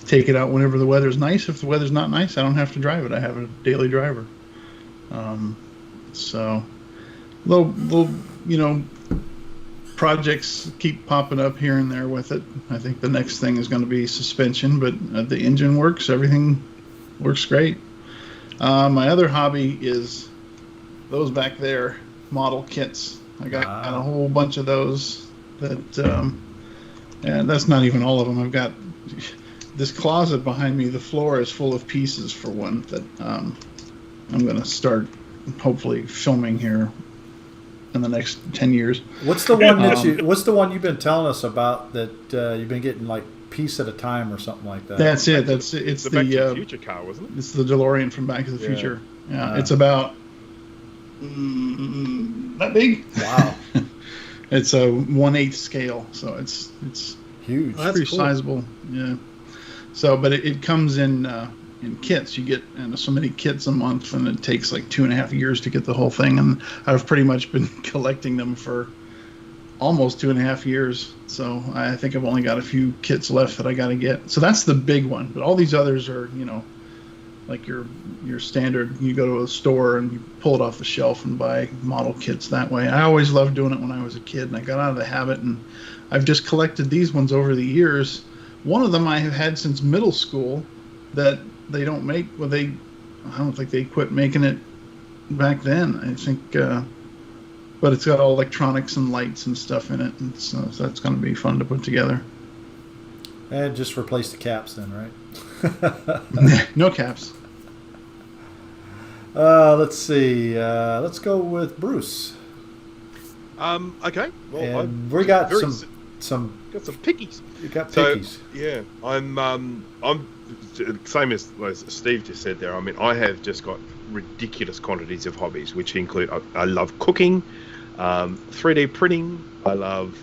take it out whenever the weather's nice. If the weather's not nice, I don't have to drive it. I have a daily driver. So little projects keep popping up here and there with it. I think the next thing is going to be suspension, but the engine works. Everything works great. My other hobby is those back there, model kits. I got a whole bunch of those that, and that's not even all of them. I've got this closet behind me. The floor is full of pieces for one that I'm going to start hopefully filming here in the next 10 years.
What's the one what's the one you've been telling us about that you've been getting like piece at a time or something like that?
That's it. It's
the Back to the Future car, wasn't it?
It's the DeLorean from Back to the Future. Yeah, it's about that big.
Wow.
It's a 1/8 scale, so it's
huge.
That's
pretty
cool.
sizable. Yeah. So, but it comes in kits. You get so many kits a month, and it takes like 2.5 years to get the whole thing. And I've pretty much been collecting them for almost 2.5 years. So I think I've only got a few kits left that I got to get. So that's the big one. But all these others are, like your standard. You go to a store and you pull it off the shelf and buy model kits that way. I always loved doing it when I was a kid, and I got out of the habit, and I've just collected these ones over the years. One of them I have had since middle school that they don't make. Well, I don't think they quit making it back then. I think, but it's got all electronics and lights and stuff in it, and so that's going to be fun to put together.
And just replace the caps then, right?
No caps.
Let's see. Let's go with Bruce.
Okay. Well,
And we got some
got some pickies.
You got
So
pickies.
yeah, I'm same as Steve just said there. I mean, I have just got ridiculous quantities of hobbies, which include I love cooking, 3D printing. I love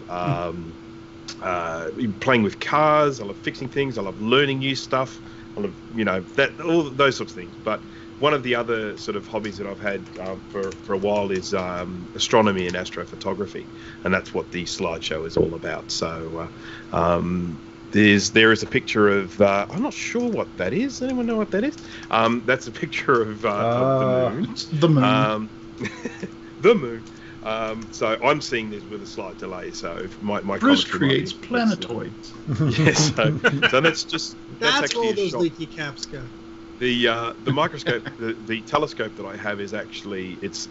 playing with cars. I love fixing things. I love learning new stuff. I love that all those sorts of things. But one of the other sort of hobbies that I've had for a while is astronomy and astrophotography, and that's what the slideshow is all about. So there is a picture of I'm not sure what that is. Anyone know what that is? That's a picture of the moon.
It's the moon.
The moon. So I'm seeing this with a slight delay. So my
Bruce
commentary might
creates
be-
planetoids.
Yes. So that's
That's
actually
where all
a
those
shot.
leaky caps go.
The microscope, the telescope that I have is actually its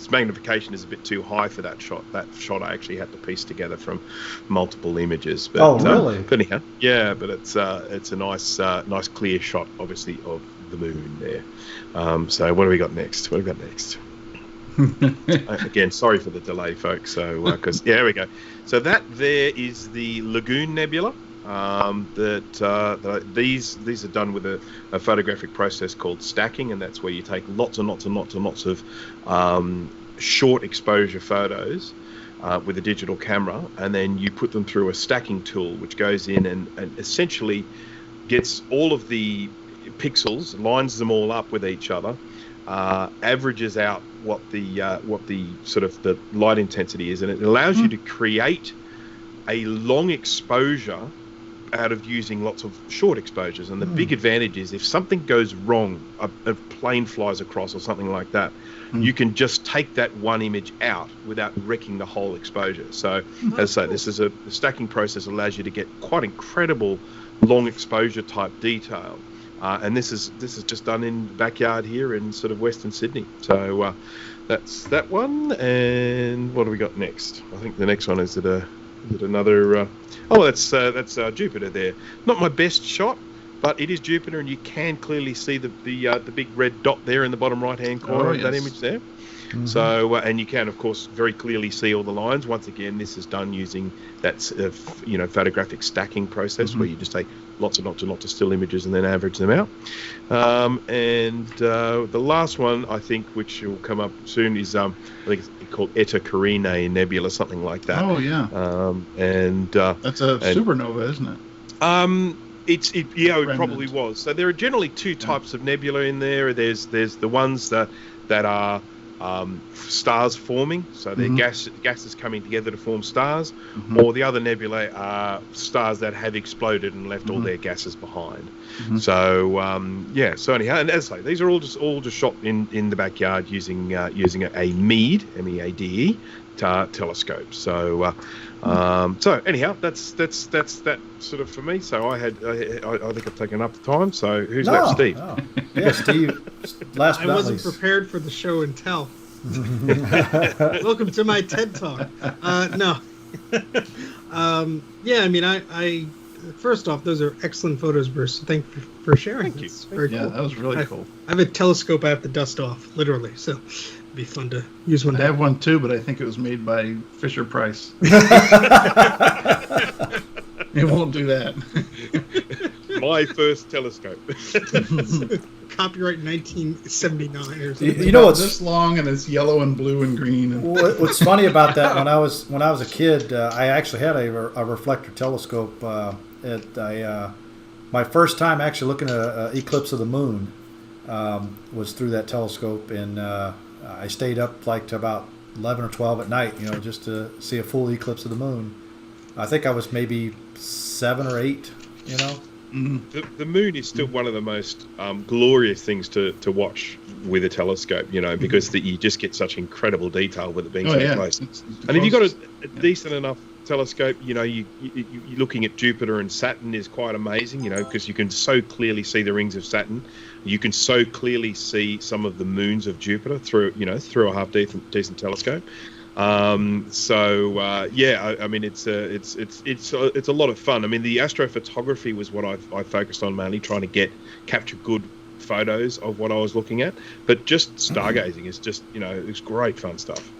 magnification is a bit too high for that shot. That shot I actually had to piece together from multiple images. But,
Oh, really?
But anyhow, yeah, but it's a nice clear shot, obviously, of the moon there. So what do we got next? Again, sorry for the delay, folks. So because there we go. So that there is the Lagoon Nebula. These are done with a photographic process called stacking, and that's where you take lots and lots and lots and lots of short exposure photos with a digital camera, and then you put them through a stacking tool, which goes in and essentially gets all of the pixels, lines them all up with each other, averages out what the sort of the light intensity is, and it allows you to create a long exposure out of using lots of short exposures. And the big advantage is if something goes wrong, a plane flies across or something like that, you can just take that one image out without wrecking the whole exposure. So as I say, this is the stacking process allows you to get quite incredible long exposure type detail. And this is just done in the backyard here in sort of Western Sydney. So that's that one. And what do we got next? I think the next one is another. That's Jupiter there. Not my best shot, but it is Jupiter, and you can clearly see the big red dot there in the bottom right hand corner of that image there. Mm-hmm. So and you can of course very clearly see all the lines. Once again, this is done using that photographic stacking process where you just take lots and lots and lots of still images and then average them out. And the last one I think, which will come up soon, is I think it's called Eta Carinae Nebula, something like that.
Oh yeah. That's a supernova, isn't it?
It probably was. So there are generally two types of nebula in there. There's the ones that are stars forming, so they're gases coming together to form stars, or the other nebulae are stars that have exploded and left all their gases behind. So so anyhow, and as I say, these are all just shot in the backyard using a MEAD, MEADE telescope. So anyhow, that's that sort of for me. So I think I've taken up the time. So who's left? Steve.
Oh. Yeah, Steve. Last
I
but not
wasn't
least.
prepared for the show and tell. Welcome to my TED Talk. No. I mean, I first off, those are excellent photos, Bruce. Thank you for sharing.
Thank you.
It's very cool.
That was really cool.
I have a telescope I have to dust off, literally. So it'd be fun to use one
I
day.
have one too, but I think it was made by Fisher Price. It won't do that.
My first telescope.
Copyright 1979 or something.
You know what's
this long and it's yellow and blue and green. And
what's funny about that? When I was a kid, I actually had a reflector telescope. My first time actually looking at an eclipse of the moon was through that telescope, and I stayed up like to about 11 or 12 at night, just to see a full eclipse of the moon. I think I was maybe 7 or 8,
The moon is still one of the most glorious things to watch with a telescope, because you just get such incredible detail with it being so close. And if you've got a decent enough telescope, you're looking at Jupiter and Saturn is quite amazing, because you can so clearly see the rings of Saturn. You can so clearly see some of the moons of Jupiter through a half decent telescope. I mean, it's a lot of fun. I mean, the astrophotography was what I focused on mainly, trying to capture good photos of what I was looking at. But just stargazing is just, it's great fun stuff.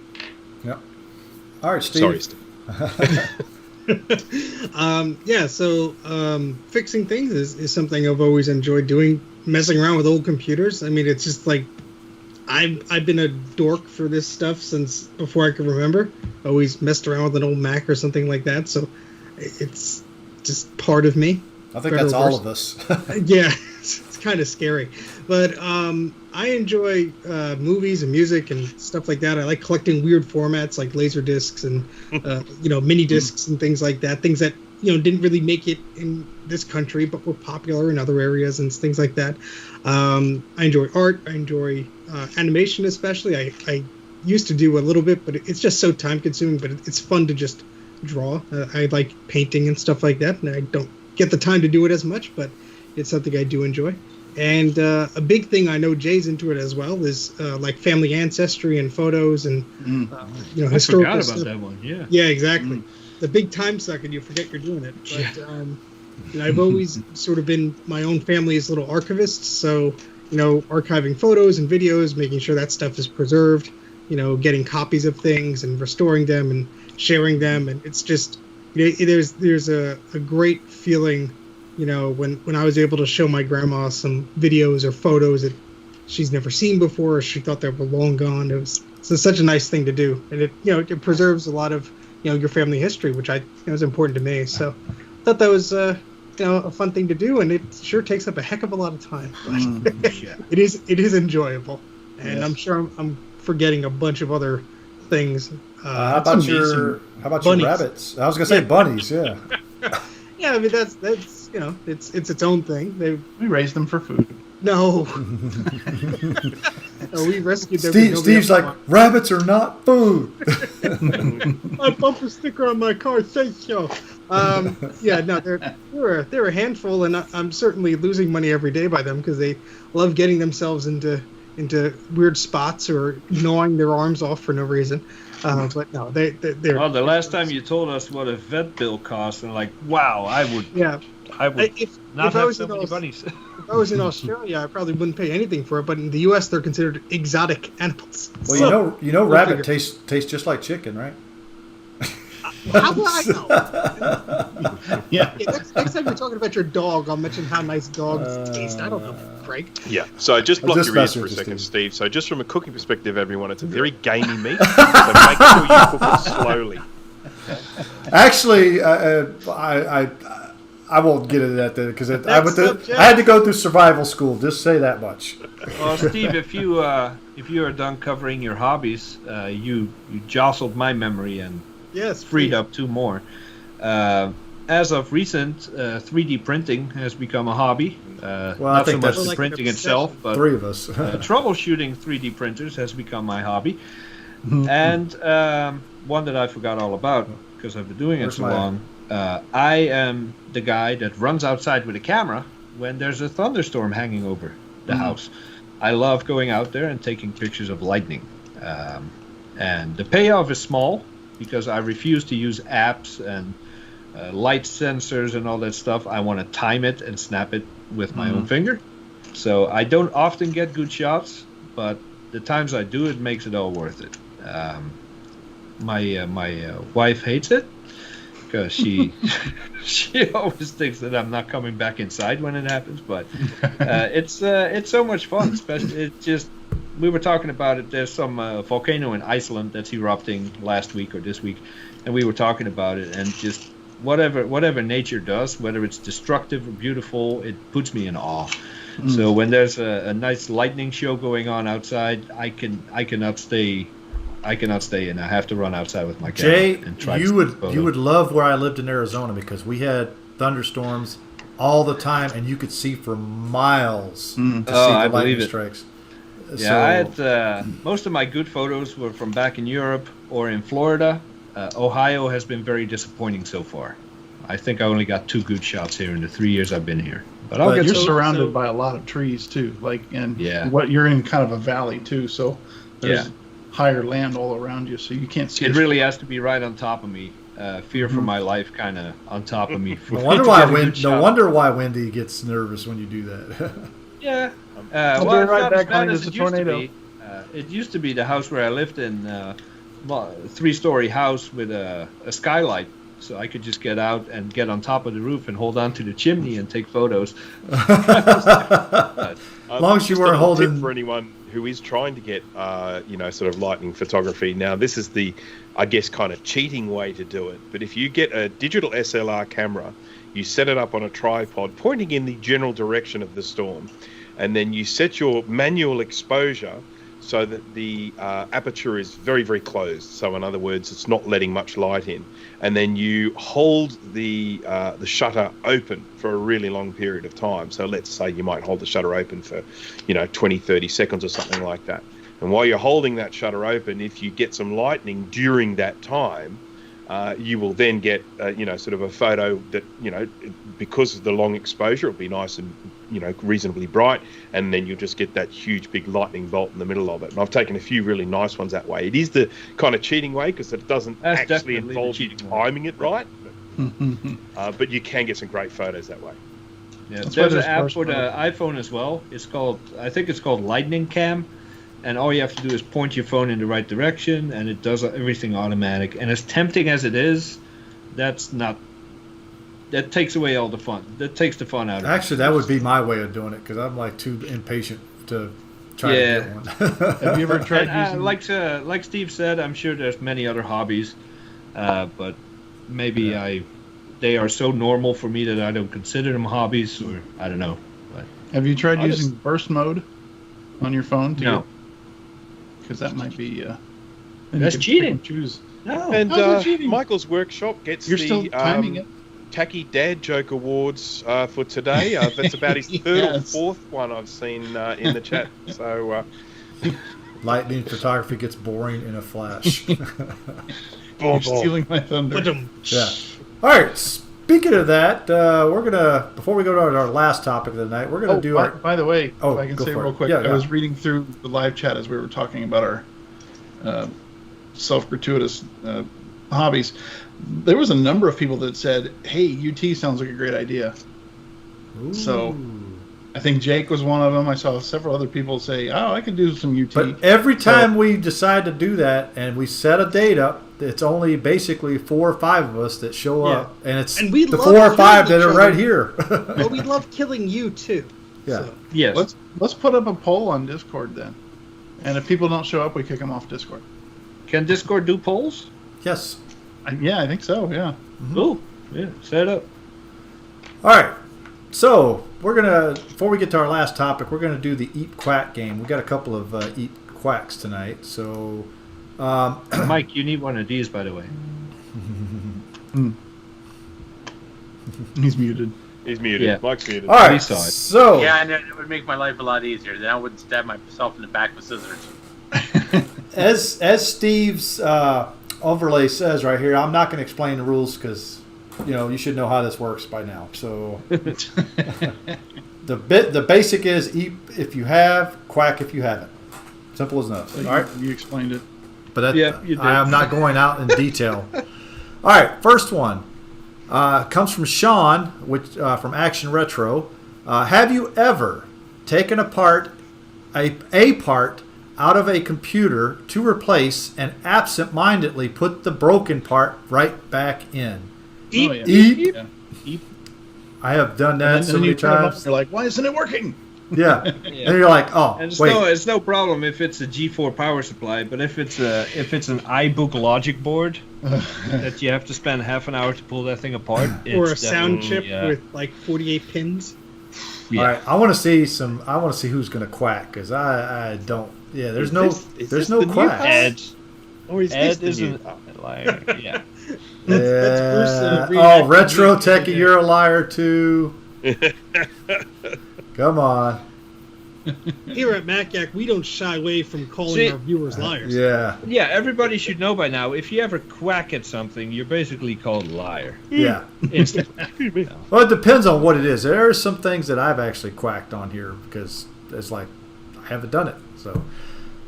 Yeah. All right, Steve.
Sorry, Steve.
Fixing things is something I've always enjoyed doing. Messing around with old computers. I mean, it's just like I've been a dork for this stuff since before I could remember. Always messed around with an old Mac or something like that. So it's just part of me.
I think that's all of us.
Yeah, it's kind of scary. But I enjoy movies and music and stuff like that. I like collecting weird formats like laser discs and mini discs and things like that. Things that didn't really make it in this country, but were popular in other areas and things like that. I enjoy art. I enjoy animation, especially. I used to do a little bit, but it's just so time consuming. But it's fun to just draw. I like painting and stuff like that, and I don't get the time to do it as much, but it's something I do enjoy. And a big thing, I know Jay's into it as well, is like family ancestry and photos and historical stuff.
I forgot about that one. Yeah.
Yeah, exactly. The big time suck, and you forget you're doing it. But I've always sort of been my own family's little archivist, so archiving photos and videos, making sure that stuff is preserved, getting copies of things and restoring them and sharing them, and it's just there's a great feeling. When I was able to show my grandma some videos or photos that she's never seen before, or she thought they were long gone. It's such a nice thing to do, and it preserves a lot of your family history, which is important to me. So I thought that was a fun thing to do, and it sure takes up a heck of a lot of time. It is enjoyable, and yes. I'm sure I'm forgetting a bunch of other things.
How about your rabbits? I was gonna say bunnies. Yeah.
Yeah, I mean that's it's its own thing.
We raise them for food.
No. No, we rescued them.
Steve's like, rabbits are not food.
My bumper sticker on my car says so. They're a handful, and I'm certainly losing money every day by them because they love getting themselves into weird spots or gnawing their arms off for no reason. But no, they're.
Well, the last time you told us what a vet bill cost, and like, wow, I would.
Yeah.
I would not have so many bunnies.
If I was in Australia, I probably wouldn't pay anything for it. But in the U.S., they're considered exotic animals.
Well, rabbit tastes just like chicken, right?
How will I know? Yeah. Next time you're talking about your dog, I'll mention how nice dogs taste. I don't know, Craig.
Yeah. So just block your ears for a second, Steve. So just from a cooking perspective, everyone, it's a very gamey meat. So make sure you cook it slowly.
Actually, I won't get into that because I had to go through survival school. Just say that much.
Well, Steve, if you are done covering your hobbies, you jostled my memory and freed up 2 more. As of recent, 3D printing has become a hobby. Not so much the printing itself, but
3 of us.
troubleshooting 3D printers has become my hobby. And one that I forgot all about because I've been doing it so long. I am the guy that runs outside with a camera when there's a thunderstorm hanging over the house. I love going out there and taking pictures of lightning. And the payoff is small because I refuse to use apps and light sensors and all that stuff. I want to time it and snap it with my own finger. So I don't often get good shots, but the times I do, it makes it all worth it. My wife hates it. Because she always thinks that I'm not coming back inside when it happens, but it's so much fun. Especially we were talking about it. There's some volcano in Iceland that's erupting last week or this week, and we were talking about it. And just whatever nature does, whether it's destructive or beautiful, it puts me in awe. So when there's a nice lightning show going on outside, I cannot stay I cannot stay in. I have to run outside with my camera
Jay,
and try
you
to
would
take photos.
you would love where I lived in Arizona because we had thunderstorms all the time, and you could see for miles to see the
I
lightning
believe it.
strikes.
Yeah, I had most of my good photos were from back in Europe or in Florida. Ohio has been very disappointing so far. I think I only got 2 good shots here in the 3 years I've been here. But I'll
But
get
you're
some.
surrounded by a lot of trees too, and
Yeah.
what you're in kind of a valley too, so there's
Yeah.
higher land all around you, so you can't see.
It
as
really has to be right on top of me. Fear for my life, kind of on top of me. For
No
me
wonder
to
why
get a good shot.
Wendy gets nervous when you do that.
Yeah.
I'll be
Well, it's
right
not
back,
as bad
honey,
as
there's
it
a
used to
tornado.
be. It used to be the house where I lived in, 3-story house with a skylight, so I could just get out and get on top of the roof and hold on to the chimney and take photos.
As long as you
Just a
weren't
little tip
holding.
for anyone who is trying to get, sort of lightning photography. Now, this is the, I guess, kind of cheating way to do it. But if you get a digital SLR camera, you set it up on a tripod, pointing in the general direction of the storm, and then you set your manual exposure so that the aperture is very, very closed. So in other words, it's not letting much light in. And then you hold the shutter open for a really long period of time. So let's say you might hold the shutter open for, 20, 30 seconds or something like that. And while you're holding that shutter open, if you get some lightning during that time, you will then get, sort of a photo that, because of the long exposure, it'll be nice and, reasonably bright. And then you'll just get that huge big lightning bolt in the middle of it. And I've taken a few really nice ones that way. It is the kind of cheating way because it doesn't
That's
actually
definitely the
involve you
cheating way.
timing it right. But you can get some great photos that way.
Yeah,
That's
there's
why
an
there's
app
first
for the
photo.
iPhone as well. I think it's called Lightning Cam, and all you have to do is point your phone in the right direction, and it does everything automatic. And as tempting as it is, that takes away all the fun. That takes the fun out of it.
Actually, that would be my way of doing it because I'm like too impatient to try to get one.
Have you ever tried
And,
using?
like Steve said, I'm sure there's many other hobbies, but maybe they are so normal for me that I don't consider them hobbies, or I don't know. But
Have you tried
I
using
just-
burst mode on your phone?
No.
Because that might be. Then you
That's
can pick
cheating.
and Choose.
no,
And
how's that cheating?
Michael's Workshop gets
You're
the
still timing it.
Tacky Dad Joke Awards for today. That's about his third
Yes.
or fourth one I've seen in the chat. So
Lightning photography gets boring in a flash.
You're stealing my thunder.
Yeah. All right. Speaking of that, we're gonna before we go to our last topic of the night, we're gonna do our.
By the way,
Oh,
if I can
go
say
for
real
it.
quick,
Yeah,
I
yeah.
was reading through the live chat as we were talking about our self-gratuitous hobbies. There was a number of people that said, "Hey, UT sounds like a great idea." So,
Ooh.
I think Jake was one of them. I saw several other people say, "Oh, I can do some UT."
But every time we decide to do that and we set a date up, it's only basically 4 or 5 of us that show up, and it's
And we
the
love
4 or 5
killing
that are
each
right
other.
here.
But we love killing you too.
Yeah.
So.
Yes.
Let's put up a poll on Discord then, and if people don't show up, we kick them off Discord.
Can Discord do polls?
Yes.
Yeah, I think so. Yeah.
Oh, yeah, set it up.
All right. So we're gonna before we get to our last topic, we're gonna do the Eat Quack game. We got a couple of Eat Quacks tonight. So
Mike, you need one of these, by the way.
He's muted.
he's muted.
Yeah.
Mike's muted.
all right.
We saw it.
So
Yeah, and it would make my life a lot easier. Then I wouldn't stab myself in the back with scissors.
as Steve's overlay says right here, I'm not going to explain the rules because you should know how this works by now. So the basic is eat if you have, quack if you haven't. Simple as enough.
So
All right,
you explained it.
but that,
Yeah, you did.
I am not going out in detail. All right, first one comes from Sean, which from Action Retro. Have you ever taken apart a part out of a computer to replace and absent-mindedly put the broken part right back in?
Oh, yeah.
Eat.
Yeah.
I have done that
And
so
then
many
you turn it off,
times.
you're like, why isn't it working?
Yeah. And you're like, oh,
And
wait.
it's no problem if it's a G4 power supply, but if it's an iBook logic board that you have to spend half an hour to pull that thing apart,
Or a
it's
sound chip
definitely,
with like 48 pins.
yeah.
All right, I want to see who's going to quack because I don't. Yeah, there's no
Is this
no
the new
quack.
Ed,
Oh, he's
Ed
fixed the
isn't
new-
a liar. Yeah.
That's Bruce,
Oh,
reenacting
Retro
the-
Techie, you're a liar too. Come on.
Here at Mac Yak, we don't shy away from calling
See-
our viewers liars.
Yeah.
Yeah, everybody should know by now. If you ever quack at something, you're basically called a liar.
Yeah.
Instantly.
Well, it depends on what it is. There are some things that I've actually quacked on here because it's like I haven't done it. So,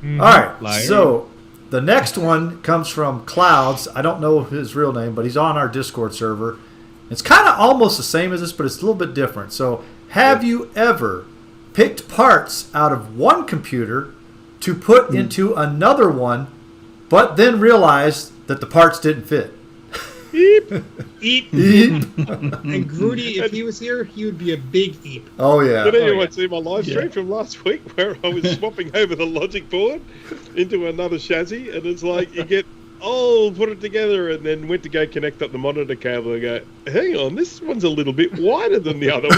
all right.
Liar.
So the next one comes from Clouds. I don't know his real name, but he's on our Discord server. It's kind of almost the same as this, but it's a little bit different. So, have you ever picked parts out of one computer to put into another one, but then realized that the parts didn't fit?
Eep.
Eep.
And Grudy, if he was here, he would be a big eep.
Oh yeah.
Did anyone
Oh, yeah.
see my live stream from last week where I was swapping over the logic board into another chassis, and it's like you get, put it together, and then went to go connect up the monitor cable and go, hang on, this one's a little bit wider than the other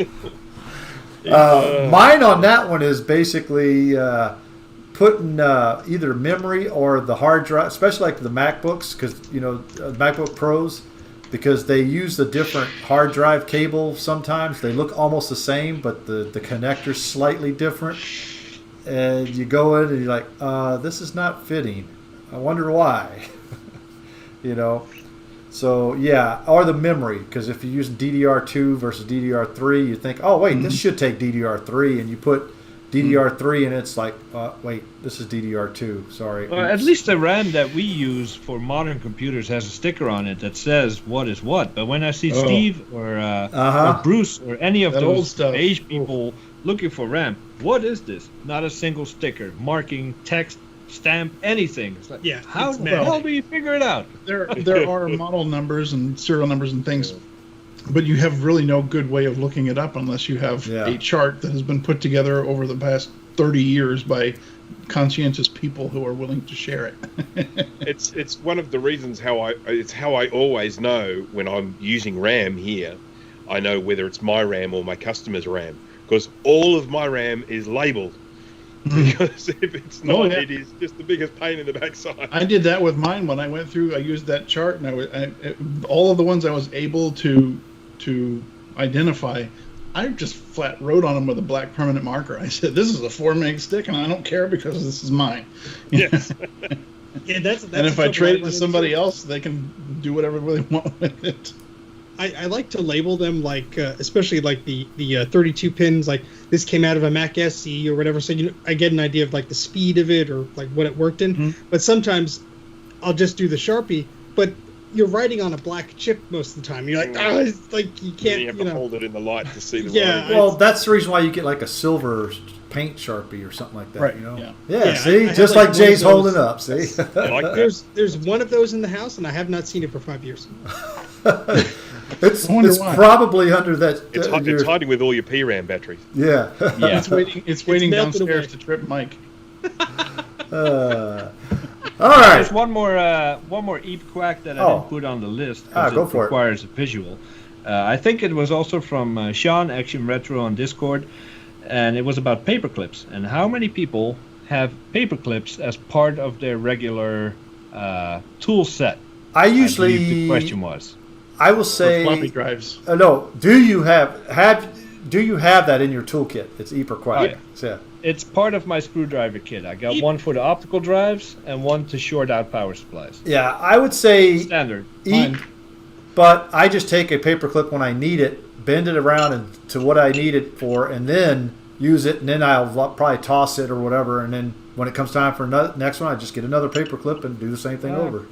one.
Mine on that one is basically putting either memory or the hard drive, especially like the MacBooks, because MacBook Pros, because they use a different hard drive cable. Sometimes they look almost the same, but the connector's slightly different. And you go in and you're like, this is not fitting. I wonder why. So yeah, or the memory, because if you're using DDR2 versus DDR3, you think, oh wait, this should take DDR3, and you put DDR3 and it's like, wait, this is DDR2. Sorry.
Well, at least the RAM that we use for modern computers has a sticker on it that says what is what. But when I see Steve or Bruce or any of
That old
those
stuff.
age people looking for RAM, what is this? Not a single sticker, marking, text, stamp, anything. It's like,
Yeah,
how
it's
the
mad.
hell do you figure it out?
There are model numbers and serial numbers and things, but you have really no good way of looking it up unless you have a chart that has been put together over the past 30 years by conscientious people who are willing to share it.
It's one of the reasons how I always know when I'm using RAM here. I know whether it's my RAM or my customer's RAM, because all of my RAM is labeled. Because if it's not, it is just the biggest pain in the backside.
I did that with mine when I went through. I used that chart, and all of the ones I was able to identify, I just flat wrote on them with a black permanent marker. I said, "This is a 4 meg stick, and I don't care because this is mine."
Yes.
Yeah, that's
And if I trade it to
run
somebody
into.
else, they can do whatever they want with it.
I like to label them like, especially like the 32 pins, like this came out of a Mac SE or whatever. So I get an idea of like the speed of it or like what it worked in. But sometimes I'll just do the Sharpie, but you're writing on a black chip most of the time. You're like, it's like you can't,
You have to hold it in the light to see the
Yeah,
writing.
Well, that's the reason why you get like a silver paint Sharpie or something like that.
Right,
Yeah.
Yeah,
See,
I have,
just
like,
like
one of
Jay's
those.
holding up. See.
I like that.
There's one of those in the house, and I have not seen it for 5 years.
It's
I wonder why.
probably under that.
It's hiding with all your PRAM batteries.
Yeah.
Yeah.
It's waiting
melted
downstairs
away.
to trip Mike.
All right.
There's one more Eep quack that I didn't put on the list because
go
it
for it.
requires a visual. I think it was also from Sean, Action Retro on Discord, and it was about paper clips and how many people have paper clips as part of their regular tool set.
I
believe
usually.
the question was.
I will
For
say.
floppy drives.
No. Do you have that in your toolkit? It's Eep or Quack. Yeah.
It's part of my screwdriver kit. I got one for the optical drives and one to short out power supplies.
Yeah. I would say
Standard.
Eep, but I just take a paper clip when I need it, bend it around to what I need it for, and then use it, and then I'll probably toss it or whatever, and then when it comes time for next one, I just get another paper clip and do the same thing over.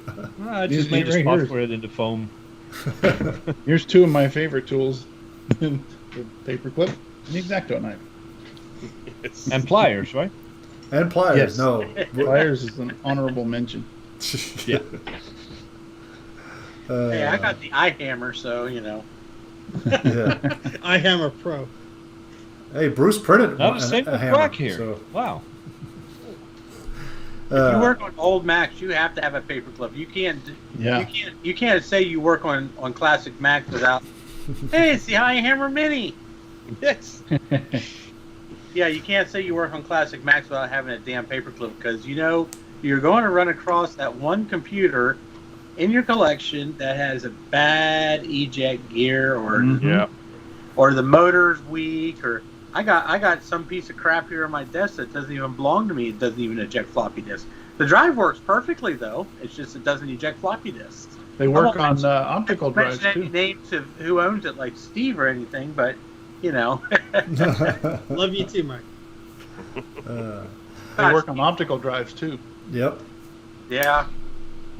I just made a
Right
spot
here.
for it in the foam.
Here's two of my favorite tools: the paper clip and the X-Acto knife.
And pliers, right?
And pliers.
Yes.
No.
Pliers is an honorable mention.
Yeah.
Hey, I got the iHammer, so
Yeah.
iHammer Pro.
Hey, Bruce printed
Not a single
hammer,
crack here.
so,
Wow.
if you work on old Macs, you have to have a paperclip. You can't.
Yeah.
You can't say you work on classic Macs without. Hey, it's the iHammer Mini.
Yes.
Yeah, you can't say you work on classic Macs without having a damn paperclip because you're going to run across that one computer in your collection that has a bad eject gear or the motor's weak or I got some piece of crap here on my desk that doesn't even belong to me. It doesn't even eject floppy disk. The drive works perfectly though. It's just it doesn't eject floppy disks.
They work on optical drives
too.
too.
Names of who owns it, like Steve or anything, but
Love you too, Mike.
They work on optical drives too.
Yep.
Yeah.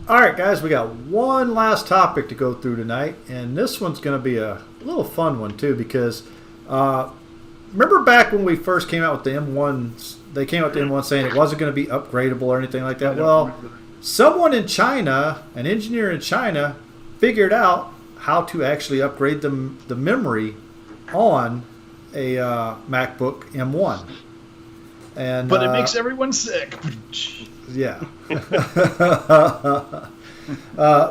All right, guys, we got one last topic to go through tonight, and this one's going to be a little fun one too because remember back when we first came out with the M1s, they came out with the M1 saying it wasn't going to be upgradable or anything like that. Well, someone in China, an engineer in China, figured out how to actually upgrade the memory on a MacBook M1.
But it makes everyone sick.
Yeah.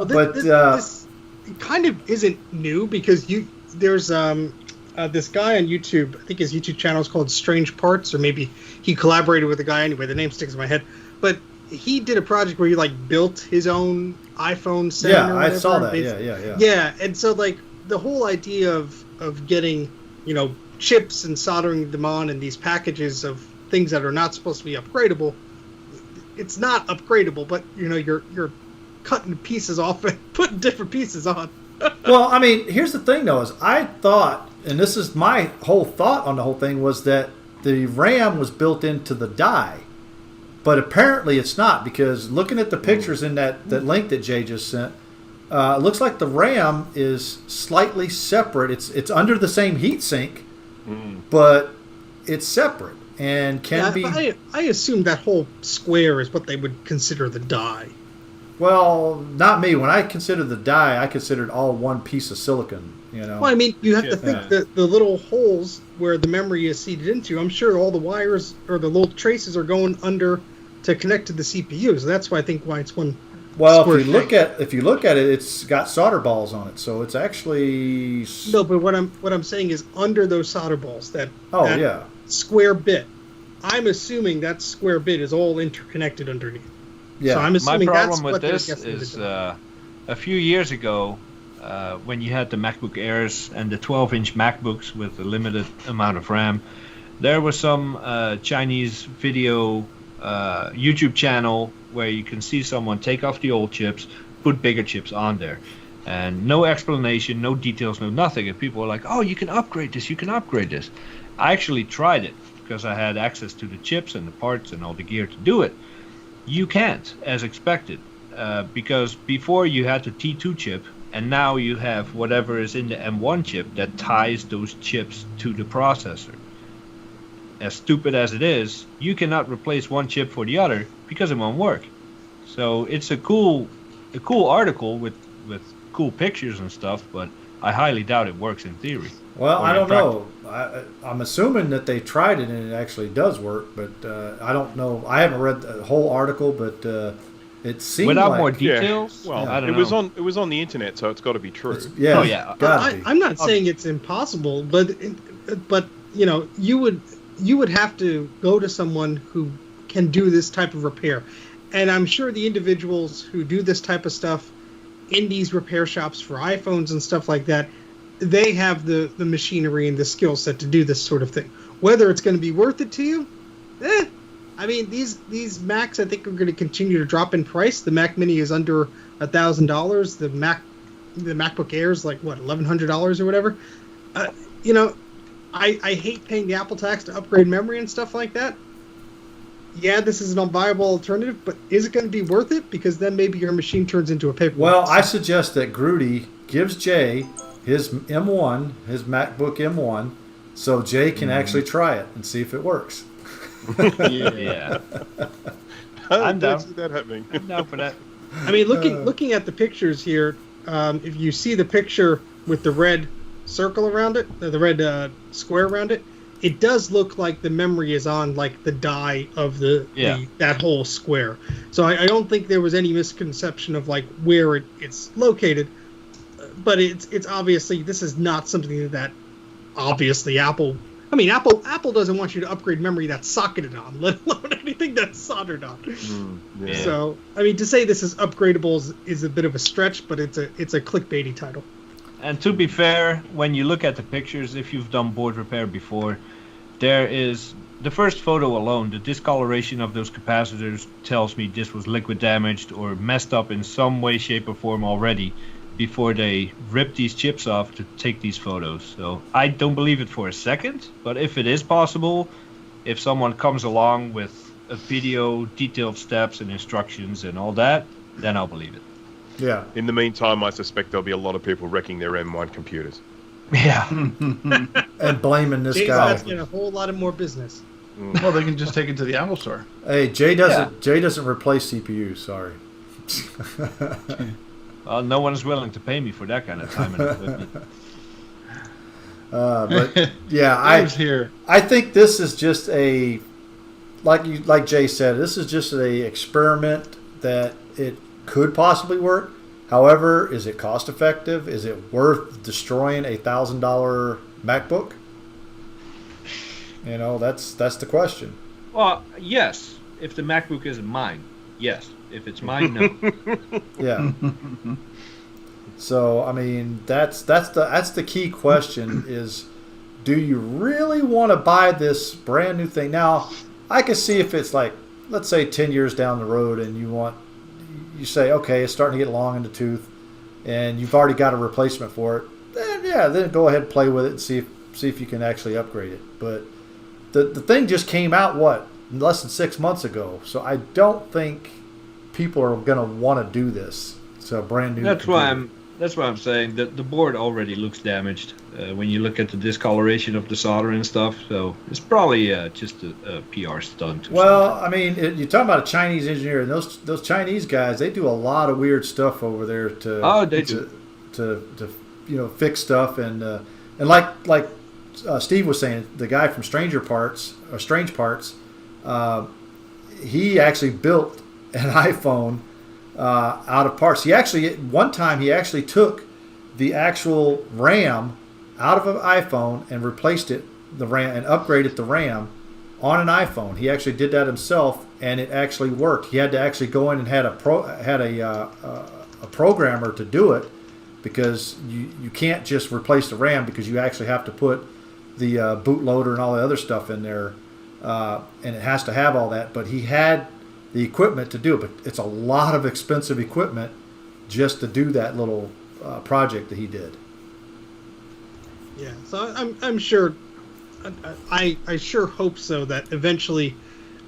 This kind of isn't new because there's this guy on YouTube. I think his YouTube channel is called Strange Parts, or maybe he collaborated with a guy anyway. The name sticks in my head, but he did a project where he built his own iPhone 7.
Yeah,
or whatever.
I saw that. Yeah.
Yeah, and so the whole idea of getting chips and soldering them on and these packages of things that are not supposed to be upgradable. It's not upgradable, but you're cutting pieces off and putting different pieces on.
Well, I mean, here's the thing though: is I thought, and this is my whole thought on the whole thing, was that the RAM was built into the die, but apparently it's not because looking at the pictures in that link that Jay just sent, it looks like the RAM is slightly separate. It's under the same heatsink, but it's separate. And can be.
I assume that whole square is what they would consider the die.
Well, not me. When I consider the die, I considered all one piece of silicon.
Well, I mean, you have to think that the little holes where the memory is seated into. I'm sure all the wires or the little traces are going under to connect to the CPU. So that's why I think why it's one.
Well, if you look at it, it's got solder balls on it, so it's actually.
No, but what I'm saying is under those solder balls that.
Yeah.
Square bit. I'm assuming that square bit is all interconnected underneath.
Yeah.
So I'm assuming
my problem
that's
with
what
this is a few years ago when you had the MacBook Airs and the 12-inch MacBooks with a limited amount of RAM, there was some Chinese video YouTube channel where you can see someone take off the old chips, put bigger chips on there. And no explanation, no details, no nothing. And people were like, oh, you can upgrade this, you can upgrade this. I actually tried it because I had access to the chips and the parts and all the gear to do it. You can't, as expected, because before you had the T2 chip, and now you have whatever is in the M1 chip that ties those chips to the processor. As stupid as it is, you cannot replace one chip for the other because it won't work. So it's a cool article with cool pictures and stuff, but I highly doubt it works in theory.
Well, I don't know. I'm assuming that they tried it and it actually does work, but I don't know. I haven't read the whole article, but it seemed
without
like,
more details.
Yeah. Well,
I don't know.
It was on the internet, so it's got to be true.
I'm not saying it's impossible, but you would have to go to someone who can do this type of repair, and I'm sure the individuals who do this type of stuff in these repair shops for iPhones and stuff like that, they have the machinery and the skill set to do this sort of thing. Whether it's going to be worth it to you, I mean, these Macs I think are going to continue to drop in price. The Mac Mini is under $1,000. The MacBook Air is like what, $1,100 or whatever. I hate paying the Apple tax to upgrade memory and stuff like that. Yeah, this is an unviable alternative, but is it going to be worth it? Because then maybe your machine turns into a paper.
Well, I suggest that Grudy gives Jay his M1, his MacBook M1, so Jay can actually try it and see if it works.
Yeah.
I don't see that happening.
I'm down for that.
I mean, looking at the pictures here, if you see the picture with the red circle around it, the red square around it, it does look like the memory is on like the die of that whole square. So I don't think there was any misconception of like where it's located. But it's obviously, this is not something that obviously Apple I mean, Apple doesn't want you to upgrade memory that's socketed on, let alone anything that's soldered on.
Yeah.
So, I mean, to say this is upgradable is a bit of a stretch, but it's a clickbaity title.
And to be fair, when you look at the pictures, if you've done board repair before, there is the first photo alone, the discoloration of those capacitors tells me this was liquid damaged or messed up in some way, shape, or form already before they ripped these chips off to take these photos. So I don't believe it for a second, but if it is possible, if someone comes along with a video, detailed steps and instructions and all that, then I'll believe it.
Yeah.
In the meantime, I suspect there'll be a lot of people wrecking their M1 computers.
Yeah.
And blaming this
Jay's
guy.
about to get a whole lot of more business.
Well, they can just take it to the Apple Store.
Hey, Jay doesn't replace CPUs. Sorry.
Well, no one is willing to pay me for that kind of time and equipment.
But yeah, I think this is just a like Jay said, this is just a experiment that it could possibly work. However, is it cost effective? Is it worth destroying a $1,000 MacBook? You know, that's the question.
Well, yes, if the MacBook isn't mine, yes. If it's mine, no.
Yeah. So I mean, that's the key question is, do you really want to buy this brand new thing? Now, I can see if it's like, let's say 10 years down the road and you say, okay, it's starting to get long in the tooth and you've already got a replacement for it, then go ahead and play with it and see if you can actually upgrade it. But the thing just came out, less than 6 months ago. So I don't think people are going to want to do this. It's a brand new computer.
That's why I'm saying that the board already looks damaged when you look at the discoloration of the solder and stuff. So it's probably just a PR stunt.
Well, I mean, you're talking about a Chinese engineer, and those Chinese guys, they do a lot of weird stuff over there to fix stuff and like Steve was saying, the guy from Strange Parts, he actually built an iPhone out of parts. One time he actually took the actual RAM out of an iPhone and replaced the RAM and upgraded the RAM on an iPhone. He actually did that himself, and it actually worked. He had to actually go in and had a programmer to do it, because you can't just replace the RAM, because you actually have to put the bootloader and all the other stuff in there, and it has to have all that. But he had the equipment to do it, but it's a lot of expensive equipment just to do that little project that he did.
Yeah, so I'm sure, I sure hope so that eventually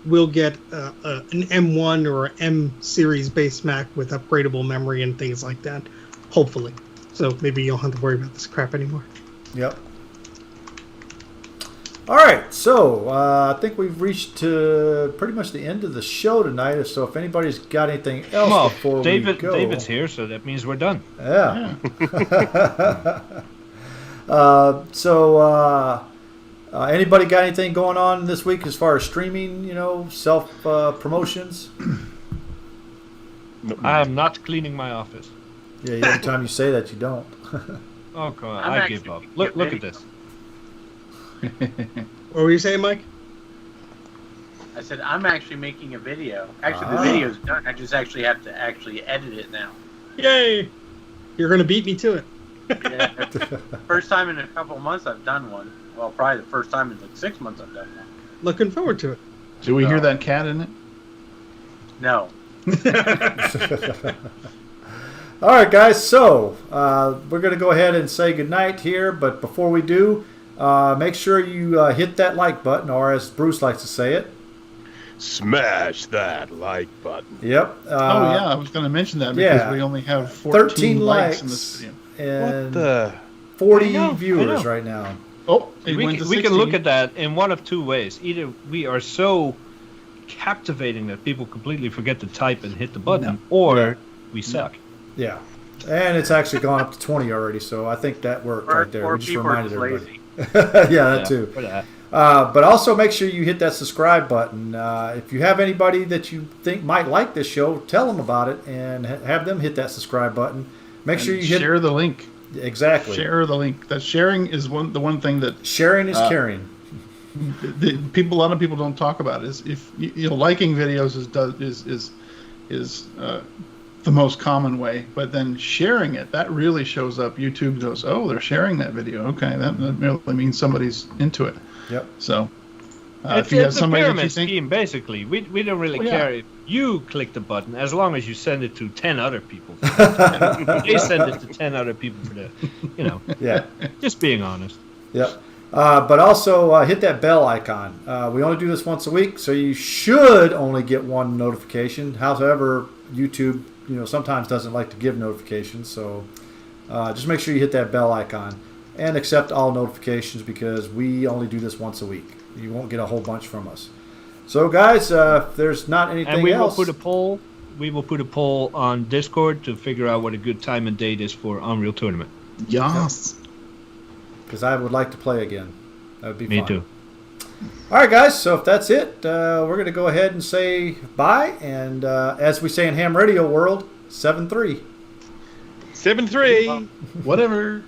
we'll get an M1 or an M series based Mac with upgradable memory and things like that. Hopefully, so maybe you don't have to worry about this crap anymore.
Yep. All right, so I think we've reached pretty much the end of the show tonight. So if anybody's got anything else before we go.
David's here, so that means we're done.
Yeah. Anybody got anything going on this week as far as streaming, self promotions?
I am not cleaning my office.
Yeah, every time you say that, you don't.
Oh, come on. I give up. Look at this.
What were you saying, Mike?
I said I'm actually making a video. Actually, the video's done. I just actually have to edit it now.
Yay! You're going to beat me to it.
Yeah. First time in a couple of months I've done one. Well, probably the first time in like 6 months I've done one.
Looking forward to it.
Do we hear that cat in it?
No.
All right, guys. So we're going to go ahead and say goodnight here. But before we do, make sure you hit that like button, or as Bruce likes to say it,
smash that like button.
Yep.
I was going to mention that because we only have 13 likes in this video.
And
what the?
40 viewers right now.
Oh,
we can look at that in one of two ways. Either we are so captivating that people completely forget to type and hit the button, or we suck.
Yeah. And it's actually gone up to 20 already, so I think that worked right there.
Or
We just
people
reminded
are
everybody.
lazy.
Yeah, that too. But also make sure you hit that subscribe button. If you have anybody that you think might like this show, tell them about it and have them hit that subscribe button. Make sure you
share the link.
Exactly.
Share the link. That sharing is the one thing that
sharing is caring.
A lot of people don't talk about is if liking videos is the most common way, but then sharing it, that really shows up. YouTube goes, oh, they're sharing that video. Okay, that really means somebody's into it.
Yep.
So
It's,
if you have
it's a
somebody that you
pyramid
think,
scheme, basically. We don't really
Well, yeah.
care if you click the button, as long as you send it to 10 other people. They send it to 10 other people for the,
Yeah.
just being honest.
Yep. But also hit that bell icon. We only do this once a week, so you should only get one notification. However, YouTube, sometimes doesn't like to give notifications, so just make sure you hit that bell icon and accept all notifications because we only do this once a week. You won't get a whole bunch from us. So, guys, if there's not anything
And we
else,
will put a poll. We will put a poll on Discord to figure out what a good time and date is for Unreal Tournament.
yes.
because I would like to play again. That would be
Me
fun.
too.
All right, guys. So if that's it, we're going to go ahead and say bye. And as we say in ham radio world, 7-3.
7-3.
Whatever.